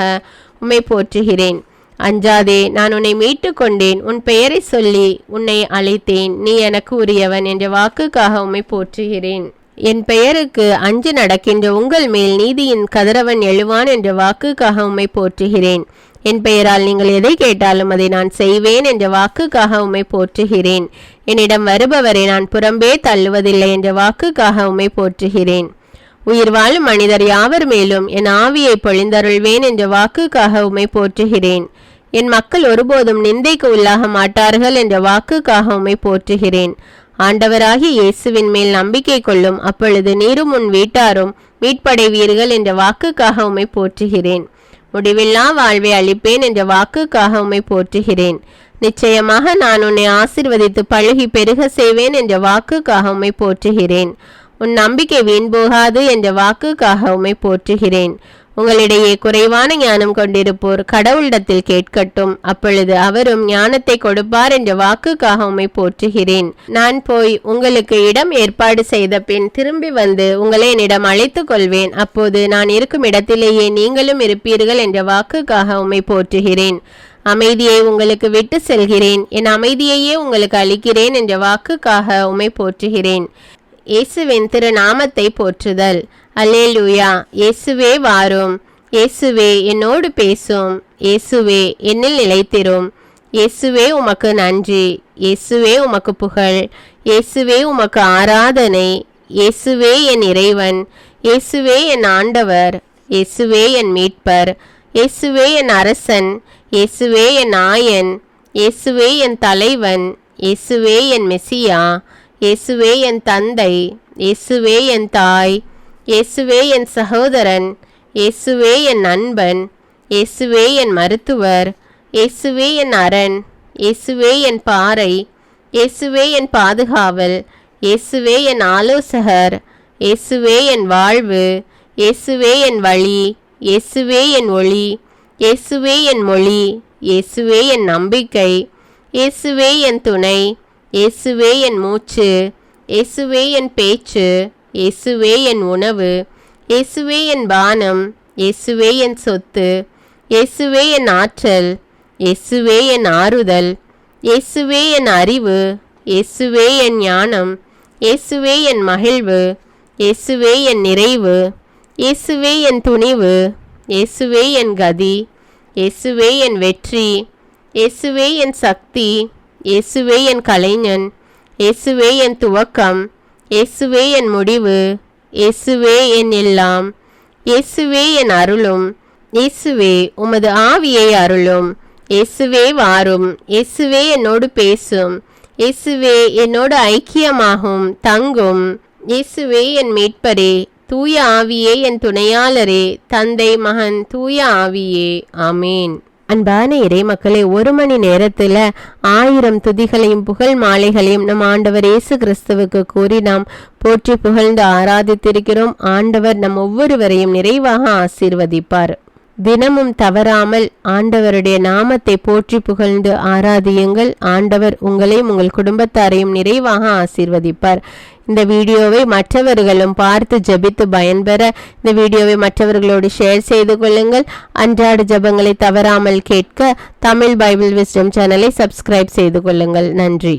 உம்மை போற்றுகிறேன். அஞ்சாதே, நான் உன்னை மீட்டு கொண்டேன், உன் பெயரை சொல்லி உன்னை அழைத்தேன், நீ எனக்கு உரியவன் என்ற வாக்குக்காக உம்மை போற்றுகிறேன். என் பெயருக்கு அஞ்சு நடக்கின்ற உங்கள் மேல் நீதியின் கதிரவன் எழுவான் என்ற வாக்குக்காக உம்மை போற்றுகிறேன். என் பெயரால் நீங்கள் எதை கேட்டாலும் அதை நான் செய்வேன் என்ற வாக்குக்காக உம்மை போற்றுகிறேன். என்னிடம் வருபவரை நான் புறம்பே தள்ளுவதில்லை என்ற வாக்குக்காக உம்மை போற்றுகிறேன். உயிர் வாழும் மனிதர் யாவர் மேலும் என் ஆவியை பொழிந்தருள்வேன் என்ற வாக்குக்காக உம்மை போற்றுகிறேன். என் மக்கள் ஒருபோதும் நிந்தைக்கு உள்ளாக மாட்டார்கள் என்ற வாக்குக்காக உம்மை போற்றுகிறேன். ஆண்டவராகிய இயேசுவின் மேல் நம்பிக்கை கொள்ளும், அப்பொழுது நீரும் உன் வீட்டாரும் மீட்படைவீர்கள் என்ற வாக்குக்காக உம்மை போற்றுகிறேன். முடிவில்லா வாழ்வை அளிப்பேன் என்ற வாக்குக்காக உம்மை போற்றுகிறேன். நிச்சயமாக நான் உன்னை ஆசீர்வதித்து பழுகி பெருக செய்வேன் என்ற வாக்குக்காக உம்மை போற்றுகிறேன். உன் நம்பிக்கை வீண் போகாது என்ற வாக்குக்காக உம்மை போற்றுகிறேன். உங்களிடையே குறைவான ஞானம் கொண்டிருப்போர் கடவுளிடத்தில் கேட்கட்டும், அப்பொழுது அவரும் ஞானத்தை கொடுப்பார் என்ற வாக்குக்காக உம்மை போற்றுகிறேன். நான் போய் உங்களுக்கு இடம் ஏற்பாடு செய்த பின் திரும்பி வந்து உங்களை என்னிடம் அழைத்து கொள்வேன், அப்போது நான் இருக்கும் இடத்திலேயே நீங்களும் இருப்பீர்கள் என்ற வாக்குக்காக உம்மை போற்றுகிறேன். அமைதியை உங்களுக்கு விட்டு செல்கிறேன், என் அமைதியையே உங்களுக்கு அளிக்கிறேன் என்ற வாக்குக்காக உம்மை போற்றுகிறேன். இயேசுவின் திருநாமத்தை போற்றுதல். அல்லேலூயா. இயேசுவே வாரும். இயேசுவே என்னோடு பேசும். இயேசுவே என்னில் நிலைத்திரும். இயேசுவே உமக்கு நன்றி. இயேசுவே உமக்கு புகழ். இயேசுவே உமக்கு ஆராதனை. இயேசுவே என் இறைவன். இயேசுவே என் ஆண்டவர். இயேசுவே என் மீட்பர். இயேசுவே என் அரசன். இயேசுவே என் ஆயன். இயேசுவே என் தலைவன். இயேசுவே என் மெசியா. இயேசுவே என் தந்தை. இயேசுவே என் தாய். இயேசுவே என் சகோதரன். இயேசுவே என் நண்பன். இயேசுவே என் மருத்துவர். இயேசுவே என் அரண். இயேசுவே என் பாறை. இயேசுவே என் பாதுகாவல். இயேசுவே என் ஆலோசகர். இயேசுவே என் வாழ்வு. இயேசுவே என் வழி. இயேசுவே என் ஒளி. இயேசுவே என் மொழி. இயேசுவே என் நம்பிக்கை. இயேசுவே என் துணை. இயேசுவே என் மூச்சு. இயேசுவே என் பேச்சு. இயேசுவே என் உணவு. இயேசுவே என் பானம். இயேசுவே என் சொத்து. இயேசுவே என் ஆற்றல். இயேசுவே என் ஆறுதல். இயேசுவே என் அறிவு. இயேசுவே என் ஞானம். இயேசுவே என் மகிழ்வு. இயேசுவே என் நிறைவு. இயேசுவே என் துணிவு. இயேசுவே என் கதி. இயேசுவே என் வெற்றி. இயேசுவே என் சக்தி. இயேசுவே என் கலைஞன். இயேசுவே என் துவக்கம். இயேசுவே என் முடிவு. இயேசுவே என் எல்லாம். இயேசுவே என் அருளும். இயேசுவே உமது ஆவியை அருளும். இயேசுவே வாரும். இயேசுவே என்னோடு பேசும். இயேசுவே என்னோடு ஐக்கியமாகும் தங்கும். இயேசுவே என் மீட்பரே. தூய ஆவியே என் துணையாளரே. தந்தை மகன் தூய ஆவியே. ஆமேன். அன்பான இறை மக்களே, 1 மணி நேரத்தில் 1000 துதிகளையும் புகழ் மாலைகளையும் நம் ஆண்டவர் இயேசு கிறிஸ்துவுக்கு கூறி நாம் போற்றி புகழ்ந்து ஆராதித்திருக்கிறோம். ஆண்டவர் நம் ஒவ்வொருவரையும் நிறைவாக ஆசீர்வதிப்பார். தினமும் தவறாமல் ஆண்டவருடைய நாமத்தை போற்றி புகழ்ந்து ஆராதியுங்கள். ஆண்டவர் உங்களையும் உங்கள் குடும்பத்தாரையும் நிறைவாக ஆசீர்வதிப்பார். இந்த வீடியோவை மற்றவர்களும் பார்த்து ஜெபித்து பயன்பெற இந்த வீடியோவை மற்றவர்களோடு ஷேர் செய்து கொள்ளுங்கள். அன்றாட ஜெபங்களை தவறாமல் கேட்க தமிழ் பைபிள் விஸ்டம் சேனலை சப்ஸ்கிரைப் செய்து கொள்ளுங்கள். நன்றி.